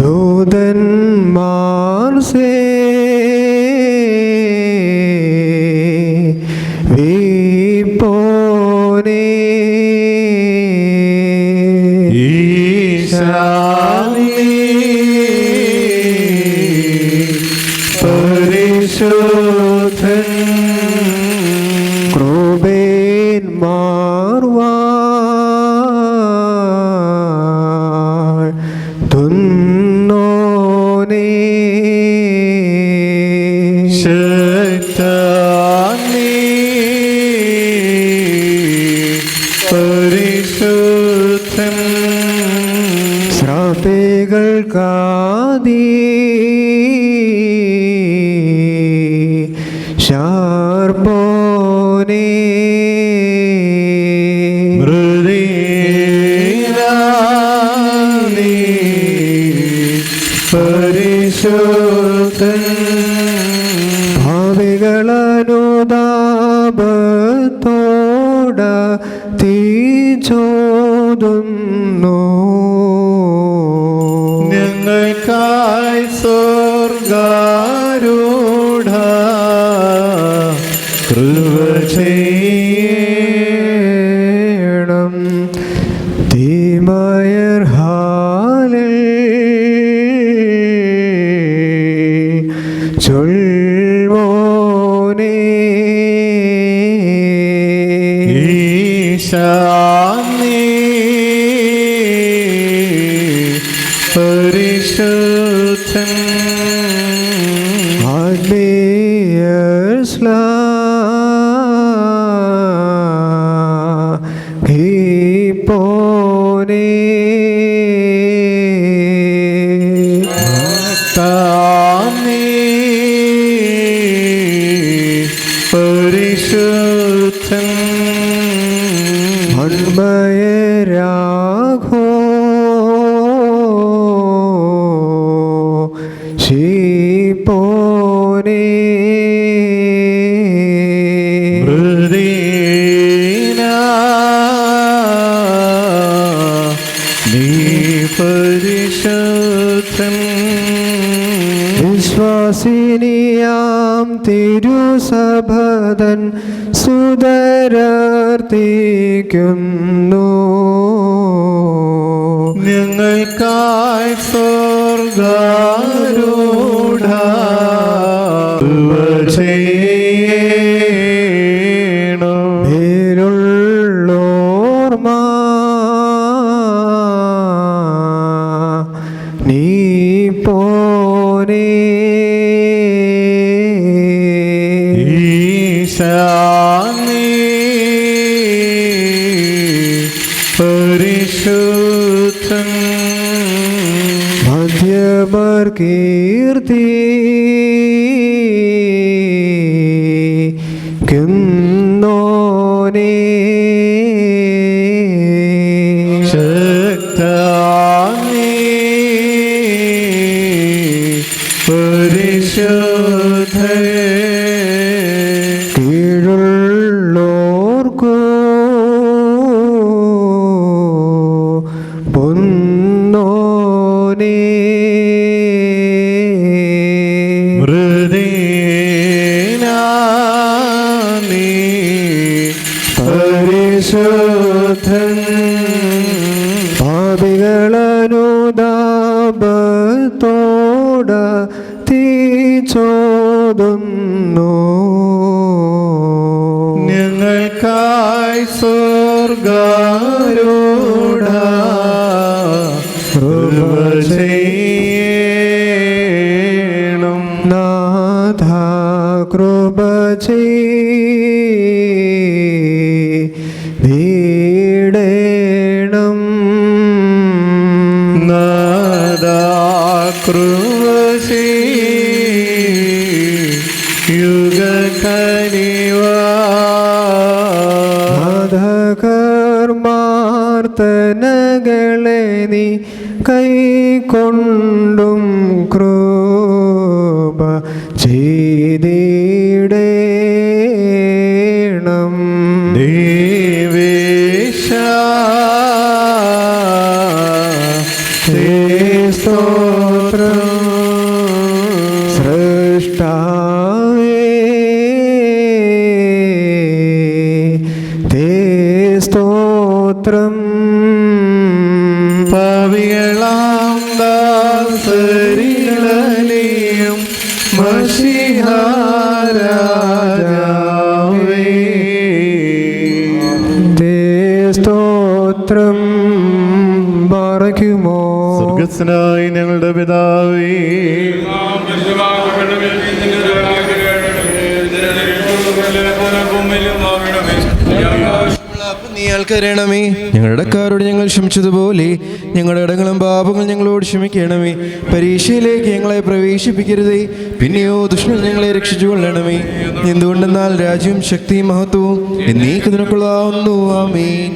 ദൂതന്മാർ സേവിപ്പോനേ പരിശുദ്ധൻ കൃപേൻ മാർവാൻ തുന്നോനേ ശക്തനീ പരിശുദ്ധൻ ശ്രാപികൾക്കാദീ ശാർബോനേ മൃദീനാനീ പരിശുദ്ധൻ ഭാവികളനുതാപത്തോട തീചോതുന്നു ഞങ്ങൾക്കായി സ്വർഗാരൂഢ കൃപ ചെയ്യണം തീമയർ ഹാലിൽ ചൊൽവോനേ ഈശാനീ പരിശുദ്ധൻ പോനേ താനീ പരിശുദ്ധൻ മൺമയരാഘോ ശീപോനേ നീ പരിശുദ്ധൻ വിശ്വാസിനിയാം തിരുസഭതൻ സുതരർത്തിക്കുന്നു ഞങ്ങൾക്കായി സ്വർഗാരൂഢ ചെയ്യണം പേരുള്ളോർമാ നീ പോനേ ഈശാനീ പരിശുദ്ധൻ മധ്യമർ കീർത്തി കിന്നോനേ ശക്തനീ പരിശുദ്ധൻ കീഴുള്ളോർക്കു പൊന്നോനേ അനുതാപത്തോട തീച്ചോതുന്നു ഞങ്ങൾക്കായി സ്വർഗാരൂഢ കൃപ ചെയ്യണം. നാഥ കൃപ ചെയ്യണം. നാദാ കൃപ യുഗകനിവാ കർമാർത്തനകളെ നീ കൈക്കൊണ്ടും കൃപ ചെയ്തിടേണം. ദേവേശ തേ സ്തോത്രം സൃഷ്ടാവേ, തേ സ്തോത്രം. പാവികളാം ദാസരിളലിയും മഷിഹാരാജാവേ, തേ സ്തോത്രം. ബാറക്കുമോ സ്വർഗസ്നായി ഞങ്ങളുടെ പിതാവേ, നീയാൾക്ക് അറിയണമേ. ഞങ്ങളുടെ കാരോട് ഞങ്ങൾ ക്ഷമിച്ചതുപോലെ ഞങ്ങളുടെ ഇടങ്ങളും പാപങ്ങൾ ഞങ്ങളോട് ക്ഷമിക്കണമേ. പരീക്ഷയിലേക്ക് ഞങ്ങളെ പ്രവേശിപ്പിക്കരുതേ, പിന്നെയോ ദുഷ്ടൻ ഞങ്ങളെ രക്ഷിച്ചു കൊള്ളണമേ. എന്തുകൊണ്ടെന്നാൽ രാജ്യവും ശക്തിയും മഹത്വവും എന്നേക്ക് നിനക്കുള്ളതാവുന്നു. ആമേൻ.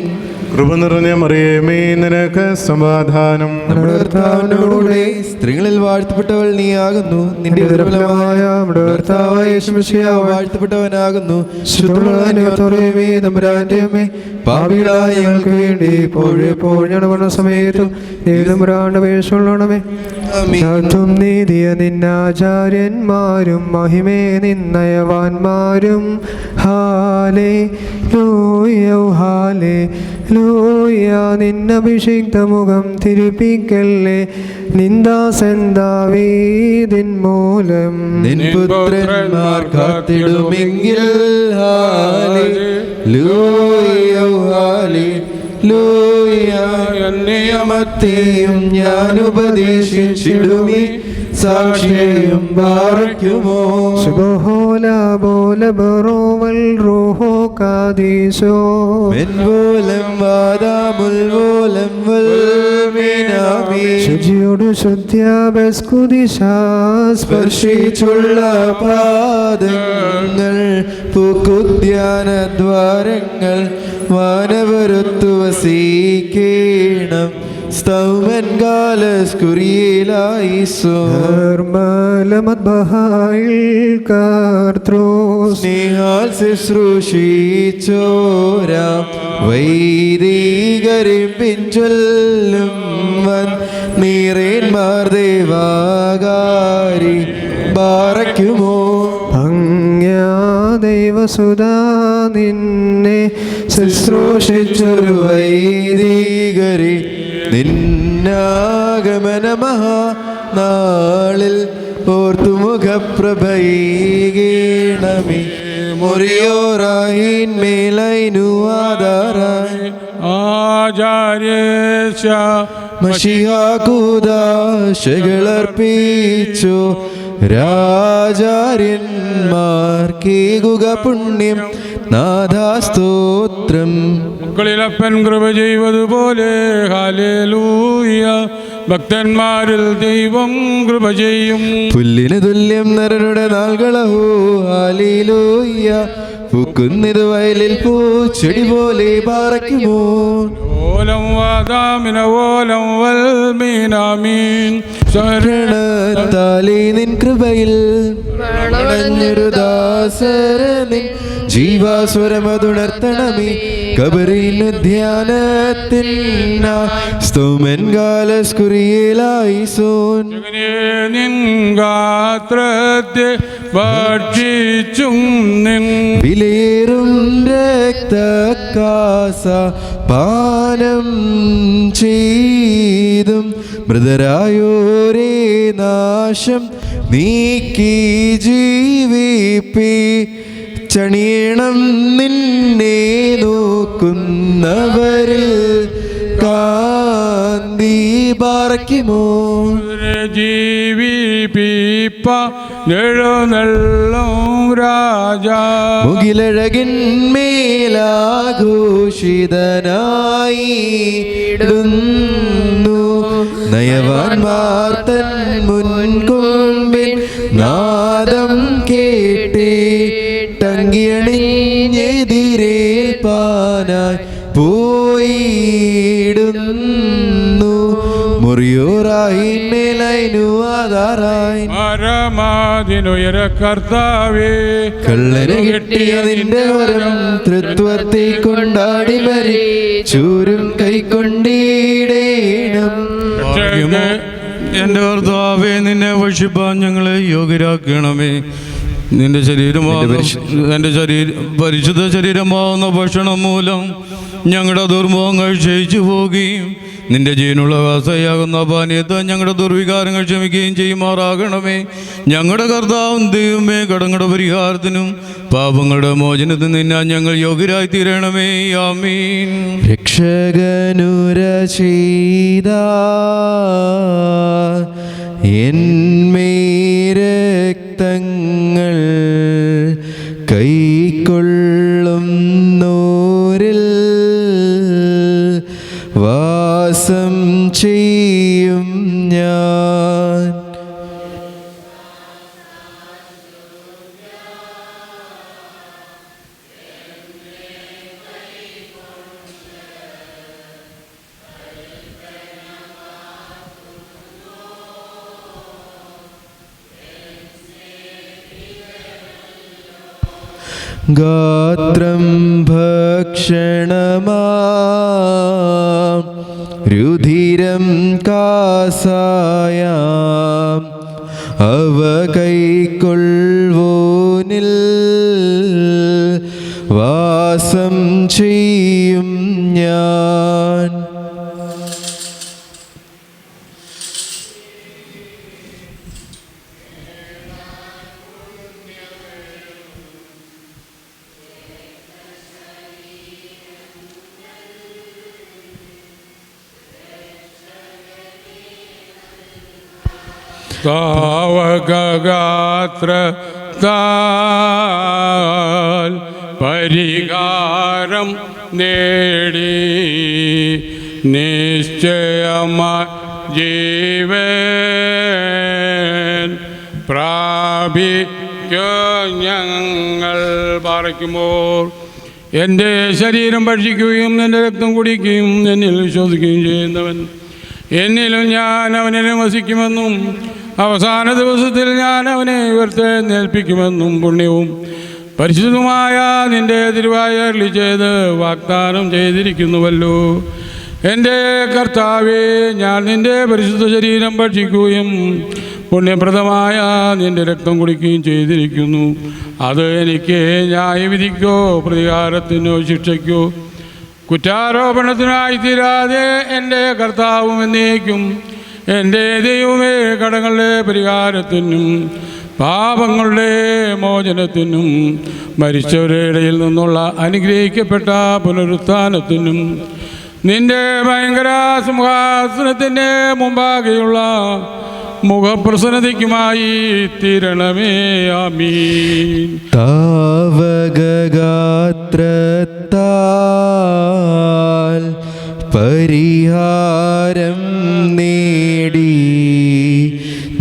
കൃപ നിറഞ്ഞ മറിയമേ, നിനക്ക് സമാധാനം. നമ്മുടെ കർത്താവിനോടുകൂടെ സ്ത്രീകളിൽ വാഴ്ത്തപ്പെട്ടവൾ നീയാകുന്നു. നിന്റെ ഉദരഫലമായ നമ്മുടെ കർത്താവായ യേശു മിശിഹാ വാഴ്ത്തപ്പെട്ടവനാകുന്നു. ശുദ്ധമേ തമ്പുരാന്റെ അമ്മേ, പാപികളായ ഞങ്ങൾക്ക് വേണ്ടി ഇപ്പോഴും ഞങ്ങളുടെ സമയത്തും തമ്പുരാന്റെ അപേക്ഷയുള്ളണമേ. സത്വം നീതിയ നിന്നാചാര്യന്മാരും മഹിമേ നിന്നയവാന്മാരും ഹാലേ ലൂയ ഹാലേ ലൂയ. നിന്നഭിഷിക്ത മുഖം തിരുപ്പിക്കല്ലേ, നിന്ദാസെന്താവീതിൻ മൂലം നിൻ പുത്രന്മാർ കാത്തിടുമെങ്കിൽ ഹല്ലേലൂയ ഹല്ലേലൂയ. എന്നെ അമർത്തിയും ഞാൻ ഉപദേശിച്ചിടുമി സാക്ഷിയും ബാറയ്ക്കുമോ. സുബഹോല ബോല ബറോവൽ റൂഹോ കാദീസോ മെൻവോലം വാദാമുൽ വോലം വൽമിനാമി. ശുചിയോടു ശ്രുത്യാസ്കുദിശാസ് സ്പർശിച്ചുള്ള പാദങ്ങൾ പൂക്കുദ്യാനദ്വാരങ്ങൾ വാനവരുത്തു വസീക്കേണം. സ്തൗമൻ കാലസ്കുരിയിലായിസോ നിർമ്മലമദ്ബഹായിൽ കർത്തൃസ് സ്നേഹാൽ ശുശ്രൂഷിച്ചോരാം വൈദികരും പിൻചൊല്ലും വൻ നീറേന്മാർ ദേവാകാരി ബാറയ്ക്കുമോ. ഭംഗ്യാ ദൈവസുധാ നിന്നെ ശുശ്രൂഷിച്ചൊരു വൈദികരെ നിന്നാഗമന മഹാനാളിൽ ഓർത്തുമുഖപ്രഭൈകീണമി. മുറിയോറായിൻ മേലൈനു ആധാരായി ആചാര്യേശ മഷിഹാകൂദാശകളർപ്പിച്ചു രാജാര്യന്മാർക്കേകുക പുണ്യം നാഥാസ്തോത്രം. മക്കളിലപ്പൻ കൃപ ചെയ്വതുപോലെ ഹല്ലേലൂയ. ഭക്തന്മാരിൽ ദൈവം കൃപ ചെയ്യും. പുല്ലിന് തുല്യം നരരുടെ നാൾകളഹോ ഹല്ലേലൂയ. പൂക്കുന്നിത് വയലിൽ പൂച്ചെടി പോലെ പാറയ്ക്കുമോ. ഓലം വാദാമിന ഓലം വൽമീനാമീൻ. ശരണത്താലേ നിൻ കൃപയിൽ അണഞ്ഞൊരു ദാസരനിൻ ജീവാസ്വരമതുണർത്തണമേ. കബറിന് ധ്യാനത്തിൻ സ്തോമൻ കാലസ്കുരിയിലായിസോൻ. നിൻ ഗാത്രത്തെ ഭക്ഷിച്ചും നിൻ വിലയേറും രക്തക്കാസ പാനം ചെയ്തും മൃതരായോരേ നാശം നീക്കി ജീവിപ്പി ചണിയണം നിന്നെ നോക്കുന്നവരിൽ കാന്തി പാർക്കുമോ ജീവിപ്പിപ്പ എഴുന്നള്ളും രാജാ മുകിലഴകിന്മേലാഘോഷിതനായിടുന്നു നയവാൻമാർ തൻ മുൻകൊമ്പിൽ നാദം കേട്ടിട്ടങ്കിയണിഞ്ഞെതിരേൽപ്പാനായി പോയിടുന്നു മുറിയോറായി മേലൈനു ആധാരായി പരമാതിനുയര കർത്താവേ കള്ളന് കിട്ടിയ നിന്റെ വരം തൃത്വത്തെ കൊണ്ടാടി മരി ചൂരും കൈക്കൊണ്ടിടേണം. എൻ്റെ കർത്താവേ, നിന്നെ വർഷിപ്പാൻ ഞങ്ങളെ യോഗ്യരാക്കണമേ. നിന്റെ പരിശുദ്ധ ശരീരമാവുന്ന ഭക്ഷണം മൂലം ഞങ്ങളുടെ ദുർമുഖങ്ങൾ ക്ഷയിച്ചു പോവുകയും നിന്റെ ജീവനുള്ള വാസയാകുന്ന പാനീയത്തെ ഞങ്ങളുടെ ദുർവികാരങ്ങൾ ക്ഷമിക്കുകയും ചെയ്യുമാറാകണമേ. ഞങ്ങളുടെ കർത്താവും ദൈവമേ, കടങ്ങളുടെ പരിഹാരത്തിനും പാപങ്ങളുടെ മോചനത്തിനും നിന്നെ ഞങ്ങൾ യോഗ്യരായി തീരണമേ. ആമീൻ. രക്ഷകനുര ചെയ്ത രക്തങ്ങൾ കൈക്കൊള്ളുന്നോരിൽ വാസം ചെയ്യും ഞാൻ. ഗാത്രം ഭക്ഷണമാ രുധിരം കാസായാം അവ കൈക്കൊള്ളുവോനിൽ വാസം ചെയ്യും ഞാൻ. താവകഗാത്രത്താൽ പരിഹാരം നേടി നിശ്ചയമായി ജീവൻ പ്രാപിക്കും ഞങ്ങൾ പാർക്കുമ്പോൾ. എൻ്റെ ശരീരം ഭക്ഷിക്കുകയും എൻ്റെ രക്തം കുടിക്കുകയും എന്നിൽ വിശ്വസിക്കുകയും ചെയ്യുന്നവൻ എന്നിലും ഞാൻ അവനിലും വസിക്കുമെന്നും അവസാന ദിവസത്തിൽ ഞാൻ അവനെ ഉയർത്തെഴുന്നേൽപ്പിക്കുമെന്നും പുണ്യവും പരിശുദ്ധമായ നിന്റെ തിരുവായ അരുളി ചെയ്ത് വാഗ്ദാനം ചെയ്തിരിക്കുന്നുവല്ലോ. എൻ്റെ കർത്താവേ, ഞാൻ നിന്റെ പരിശുദ്ധ ശരീരം ഭക്ഷിക്കുകയും പുണ്യപ്രദമായ നിന്റെ രക്തം കുടിക്കുകയും ചെയ്തിരിക്കുന്നു. അത് എനിക്ക് ന്യായവിധിക്കോ പ്രതികാരത്തിനോ ശിക്ഷയ്ക്കോ കുറ്റാരോപണത്തിനായി തീരാതെ എൻ്റെ കർത്താവും എന്നേക്കും എൻ്റെ ദൈവമേ, കടങ്ങളുടെ പരിഹാരത്തിനും പാപങ്ങളുടെ മോചനത്തിനും മരിച്ചവരുടെ ഇടയിൽ നിന്നുള്ള അനുഗ്രഹിക്കപ്പെട്ട പുനരുത്ഥാനത്തിനും നിന്റെ ഭയങ്കര സിംഹാസനത്തിൻ്റെ മുമ്പാകെയുള്ള മുഖപ്രസന്നതയ്ക്കുമായി തീരണമേ. ആമീൻ. താവകഗാത്രത്താൽ പരിഹാരം നേടി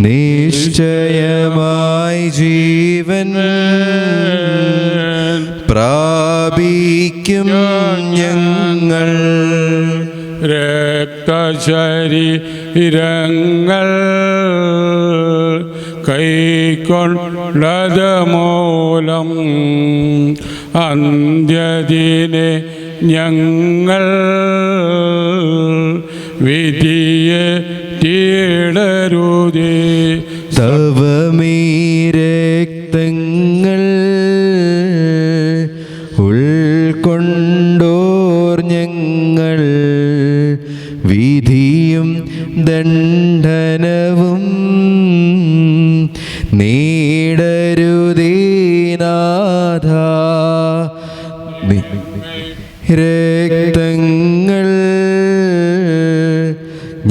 നിശ്ചയമായി ജീവൻ പ്രാപിക്കും ഞങ്ങൾ. രക്തശരീരങ്ങൾ കൈക്കൊണ്ടത് മൂലം അന്ത്യദിനെ ഞങ്ങൾ വിധിയെ തീടരുതേ. തവമീ രക്തങ്ങൾ ഉൾക്കൊണ്ടോർ ഞങ്ങൾ ദണ്ഡനവും നീടരുതേ നാഥ. രക്തങ്ങൾ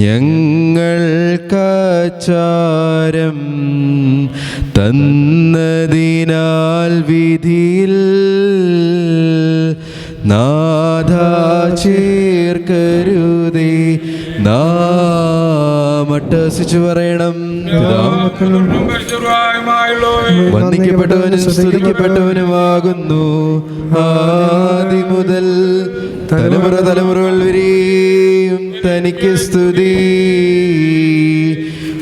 ഞങ്ങൾക്കാചാരം തന്നതിനാൽ വിധിയിൽ നാഥ ചേർക്കരുതേ. നാമട്ടസിച്ചു പറയണം. വന്ദിക്കപ്പെട്ടവനും സ്തുതിക്കപ്പെട്ടവനുമാകുന്നു ആദി മുതൽ തലമുറ തലമുറകൾ വരെയും തനിക്ക് സ്തുതി.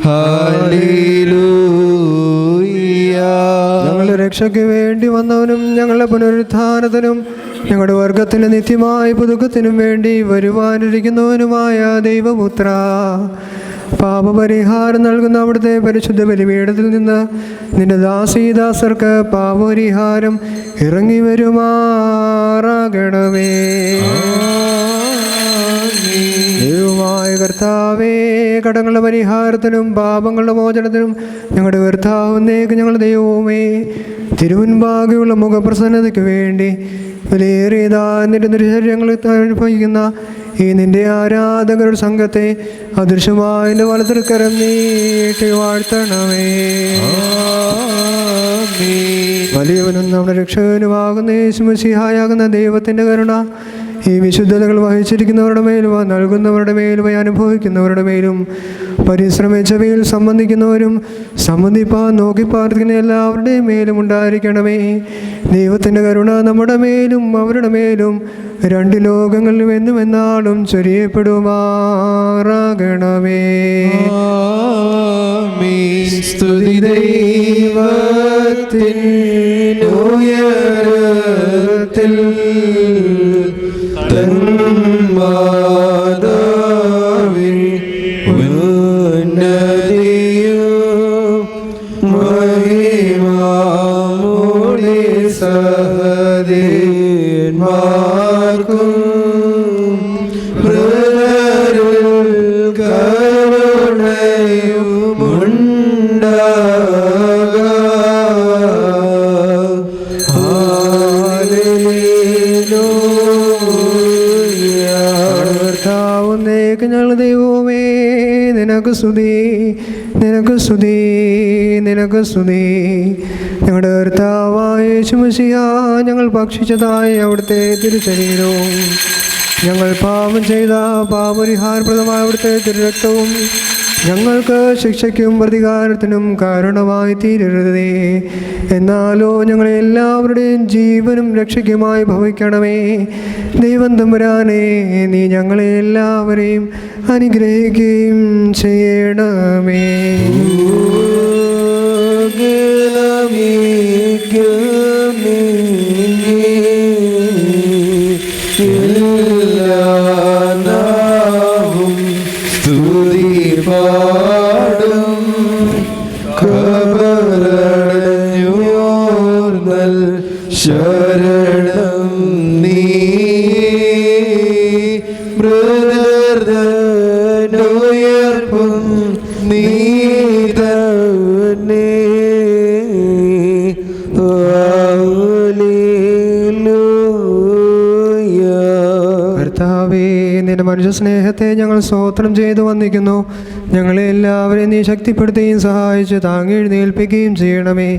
ഹല്ലേലൂയ. ഞങ്ങളുടെ രക്ഷയ്ക്ക് വേണ്ടി വന്നവനും ഞങ്ങളുടെ പുനരുത്ഥാനത്തിനും ഞങ്ങളുടെ വർഗത്തിന് നിത്യമായ പുതുക്കത്തിനും വേണ്ടി വരുവാനിരിക്കുന്നവനുമായ ദൈവപുത്ര, പാപപരിഹാരം നൽകുന്ന അവിടുത്തെ പരിശുദ്ധ ബലിപീഠത്തിൽ നിന്ന് നിന്റെ ദാസീദാസർക്ക് പാപപരിഹാരം ഇറങ്ങി വരുമാറാകണമേ. ദൈവമായ കർത്താവേ, കടങ്ങളുടെ പരിഹാരത്തിനും പാപങ്ങളുടെ മോചനത്തിനും ഞങ്ങളുടെ കർത്താവിനേക്ക് ഞങ്ങളുടെ ദൈവമേ, തിരുമുൻപാകെയുള്ള മുഖപ്രസന്നതയ്ക്ക് വേണ്ടി വിലയേറിയതാ നിന്റെ ദുരിതങ്ങൾ അനുഭവിക്കുന്ന ഈ നിന്റെ ആരാധകരുടെ സംഘത്തെ അദൃശ്യമായ എൻ്റെ വലതിർക്കരം നീട്ടി വാഴ്ത്തണമേ. വലിയവനും നമ്മുടെ രക്ഷകനുമാകുന്ന യേശുമശിഹായാകുന്ന ദൈവത്തിൻ്റെ കരുണ ഈ വിശുദ്ധതകൾ വഹിച്ചിരിക്കുന്നവരുടെ മേലും നൽകുന്നവരുടെ മേലും അനുഭവിക്കുന്നവരുടെ മേലും പരിശ്രമിച്ചവയിൽ സംബന്ധിക്കുന്നവരും സംബന്ധിപ്പാൻ നോക്കി പ്രാർത്ഥിക്കുന്ന എല്ലാവരുടെയും മേലും ഉണ്ടായിരിക്കണമേ. ദൈവത്തിൻ്റെ കരുണ നമ്മുടെ മേലും അവരുടെ മേലും രണ്ട് ലോകങ്ങളിലും എന്നും എന്നാളും ചൊരിയപ്പെടുമാറാകണമേ. സ്തുതി ദൈവത്തിനുയരത്തിൽ തന്മാതാവിൻ ഉന്നതിയും മഹിമാമൂലി സഹദേന്മാർക്കും മൃതരിൽ കരുണയുമുണ്ടാക. കർത്താവുന്നേക്ക് ഞങ്ങൾ ദൈവമേ, നിനക്ക് സ്തുതി, നിനക്ക് സ്തുതി, നിനക്ക് സ്തുതി. ഞങ്ങളുടെ കർത്താവായ യേശുമശിഹാ, ഞങ്ങൾ ഭക്ഷിച്ചതായ അവിടുത്തെ തിരുശരീരവും ഞങ്ങൾ പാപം ചെയ്ത പാപപരിഹാരപ്രദമായ അവിടുത്തെ തിരുരക്തവും ഞങ്ങൾക്ക് ശിക്ഷയ്ക്കും പ്രതികാരത്തിനും കാരണമായി തീരരുതേ. എന്നാലോ ഞങ്ങളെ എല്ലാവരുടെയും ജീവനും രക്ഷയ്ക്കുമായി ഭവിക്കണമേ. ദൈവം തമ്പുരാനെ, നീ ഞങ്ങളെ എല്ലാവരെയും അനുഗ്രഹിക്കുകയും ചെയ്യണമേ. സ്തുതി പാടും ഖബറടഞ്ഞോർന്നൽ ശരണം നീ. മൃതർദനുയർപ്പും നീ തന്നെ. കർത്താവേ, നിന്റെ മനുഷ്യ സ്നേഹത്തെ ഞങ്ങൾ സ്തോത്രം ചെയ്തു വന്നിരിക്കുന്നു. ഞങ്ങളെ എല്ലാവരെയും നീ ശക്തിപ്പെടുത്തുകയും സഹായിച്ച് താങ്ങി എഴുന്നേൽപ്പിക്കുകയും ചെയ്യണമേ.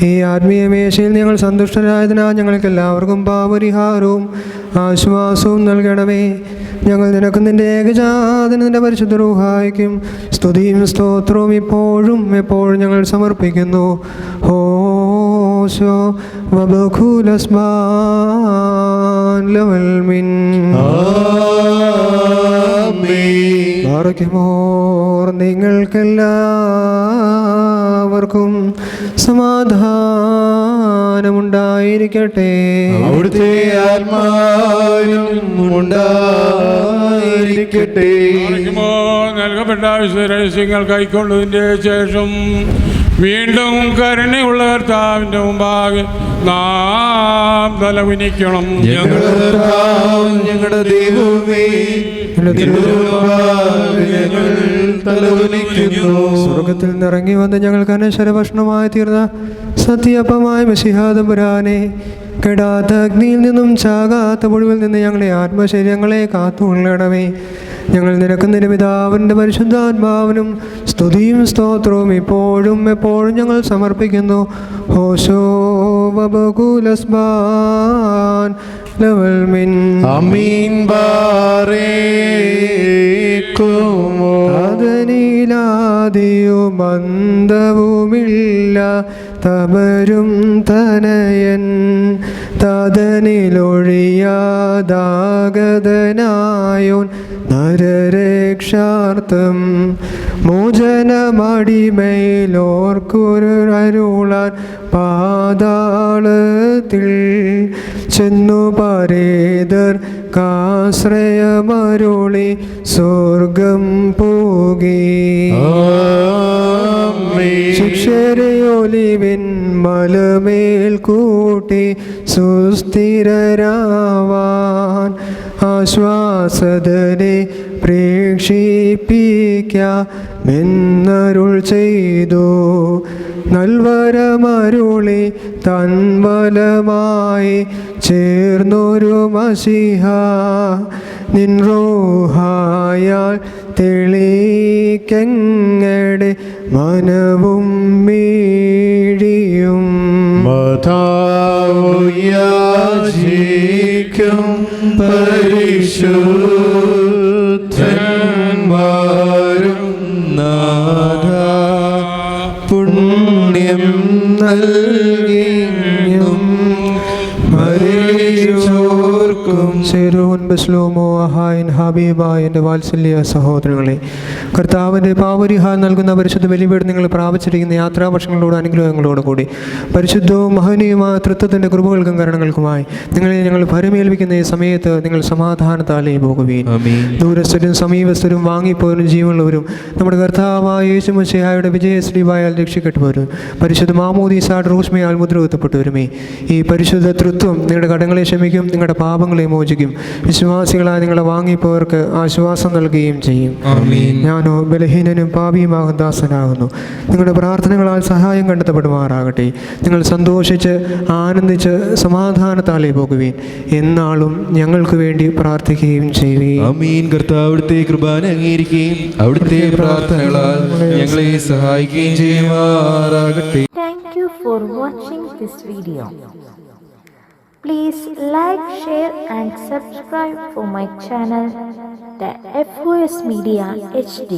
ഈ ആത്മീയ മേശയിൽ ഞങ്ങൾ സന്തുഷ്ടരായതിനാൽ ഞങ്ങൾക്ക് എല്ലാവർക്കും പാപപരിഹാരവും ആശ്വാസവും നൽകണമേ. ഞങ്ങൾ നിനക്കും നിന്റെ ഏകജാതനും നിന്റെ പരിശുദ്ധ റൂഹായ്ക്കും സ്തുതിയും സ്തോത്രവും ഇപ്പോഴും എപ്പോഴും ഞങ്ങൾ സമർപ്പിക്കുന്നു. ഹോശോ വബഖുലസ്മാൻ ലവൽമിൻ ആരോഗ്യമോർ നിങ്ങൾക്കെല്ലാവർക്കും സമാധാനമുണ്ടായിരിക്കട്ടെ. അവിടുത്തെ ആത്മാവിനും ഉണ്ടായിരിക്കട്ടെ. നൽകപ്പെട്ട രഹസ്യങ്ങൾ കൈക്കൊണ്ടതിൻ്റെ ശേഷം വീണ്ടും കരുണയുള്ള കർത്താവിൻ്റെ മുമ്പാകെ നാം തലകുനിക്കണം. ഞങ്ങളുടെ ദൈവമേ, ഞങ്ങൾ തലകുനിക്കുന്നു. സ്വർഗത്തിൽ നിന്നിറങ്ങി വന്ന് ഞങ്ങൾക്ക് അനശ്വര ഭക്ഷണമായി തീർന്ന സത്യപ്പമായ മശിഹാതമ്പുരാനെ, കെടാത്ത അഗ്നിയിൽ നിന്നും ചാകാത്ത പുഴുവിൽ നിന്ന് ഞങ്ങളെ ആത്മശരീരങ്ങളെ കാത്തുകൊള്ളണമേ. ഞങ്ങൾ നിനക്ക് നിന്റെ പിതാവിൻ്റെ പരിശുദ്ധാത്മാവിനും സ്തുതിയും സ്തോത്രവും ഇപ്പോഴും എപ്പോഴും ഞങ്ങൾ സമർപ്പിക്കുന്നു. ഹോശോ വബകുലസ്ബാൻ ലവൽ മിൻ ആമീൻ ബാറേക്കുമോ. അതനിലാദിയും അന്തവുമില്ല തമരും തനയൻ തതനിലൊഴിയാതാഗതനായോൻ നരരക്ഷാർത്ഥം മോചനമടിമയിലോർക്കുരരുളാൻ പാതാളത്തിൽ ചെന്നു പരേതർ കാശ്രയമരുളി സ്വർഗം പോകി. ശിക്ഷരയൊലിവിൻ മലമേൽ കൂട്ടി സുസ്ഥിരരാവാൻ ആശ്വാസദനെ പ്രേക്ഷിപ്പിക്കാമെന്നരുൾ ചെയ്തു. നൽവരമരുളി തൻവലമായി ചേർന്നൊരു മശിഹ നിൻ റൂഹായാൽ തെളിക്കങ്ങടെ മനവും മീഴിയും. മതാവുയാചിക്കും പരിശുദ്ധന്മാരും നാഥ പുണ്യം നൽകിയും മരിച്ചോർക്കും. സെറൂൻ ബസ്ലോമോ അഹായിൻ ഹബീബായ എൻ്റെ വാത്സല്യ സഹോദരങ്ങളെ, കർത്താവിൻ്റെ പാവരിഹാരം നൽകുന്ന പരിശുദ്ധ ബലിപീഠം നിങ്ങൾ പ്രാപിച്ചിരിക്കുന്ന യാത്രാവർഷങ്ങളോട് അനുഗ്രഹങ്ങളോട് കൂടി പരിശുദ്ധവും മഹനീയമായ തൃത്വത്തിൻ്റെ കൃപകൾക്കും കരുണകൾക്കുമായി നിങ്ങളെ ഞങ്ങൾ ഭരമേൽപ്പിക്കുന്ന ഈ സമയത്ത് നിങ്ങൾ സമാധാനത്താലേ പോകുകയും ദൂരസ്ഥരും സമീപസ്ഥരും വാങ്ങിപ്പോരും ജീവനുള്ളവരും നമ്മുടെ കർത്താവായ യേശു മിശിഹായുടെ വിജയശ്രീവായാൽ രക്ഷിക്കപ്പെട്ടവരും പരിശുദ്ധ മാമോദീസയുടെ റൂഷ്മയാൽ മുദ്രകുത്തപ്പെട്ടവരുമേ, ഈ പരിശുദ്ധ തൃത്വം നിങ്ങളുടെ കടങ്ങളെ ക്ഷമിക്കും, നിങ്ങളുടെ പാപങ്ങളെ മോചിക്കും, വിശ്വാസികളായ നിങ്ങളെ വാങ്ങിപ്പോയവർക്ക് ആശ്വാസം നൽകുകയും ചെയ്യും. ഞാനോ ബലഹീനനും പാപിയുമാകും ദാസനാകുന്നു. നിങ്ങളുടെ പ്രാർത്ഥനകളാൽ സഹായം കണ്ടെത്തപ്പെടുമാറാകട്ടെ. നിങ്ങൾ സന്തോഷിച്ച് ആനന്ദിച്ച് സമാധാനത്താലേ പോകുവീൻ. എന്നാളും ഞങ്ങൾക്ക് വേണ്ടി പ്രാർത്ഥിക്കുകയും ചെയ്യുകയും. ആമീൻ. കർത്താവ് അവിടുത്തെ കൃപാന അംഗീകരിക്കുകയും അവിടുത്തെ പ്രാർത്ഥനകളാൽ ഞങ്ങളെ സഹായിക്കുകയും ചെയ്യുമാറാകട്ടെ. Thank you for watching this video. Please like, share and subscribe for my channel, the FOS Media HD.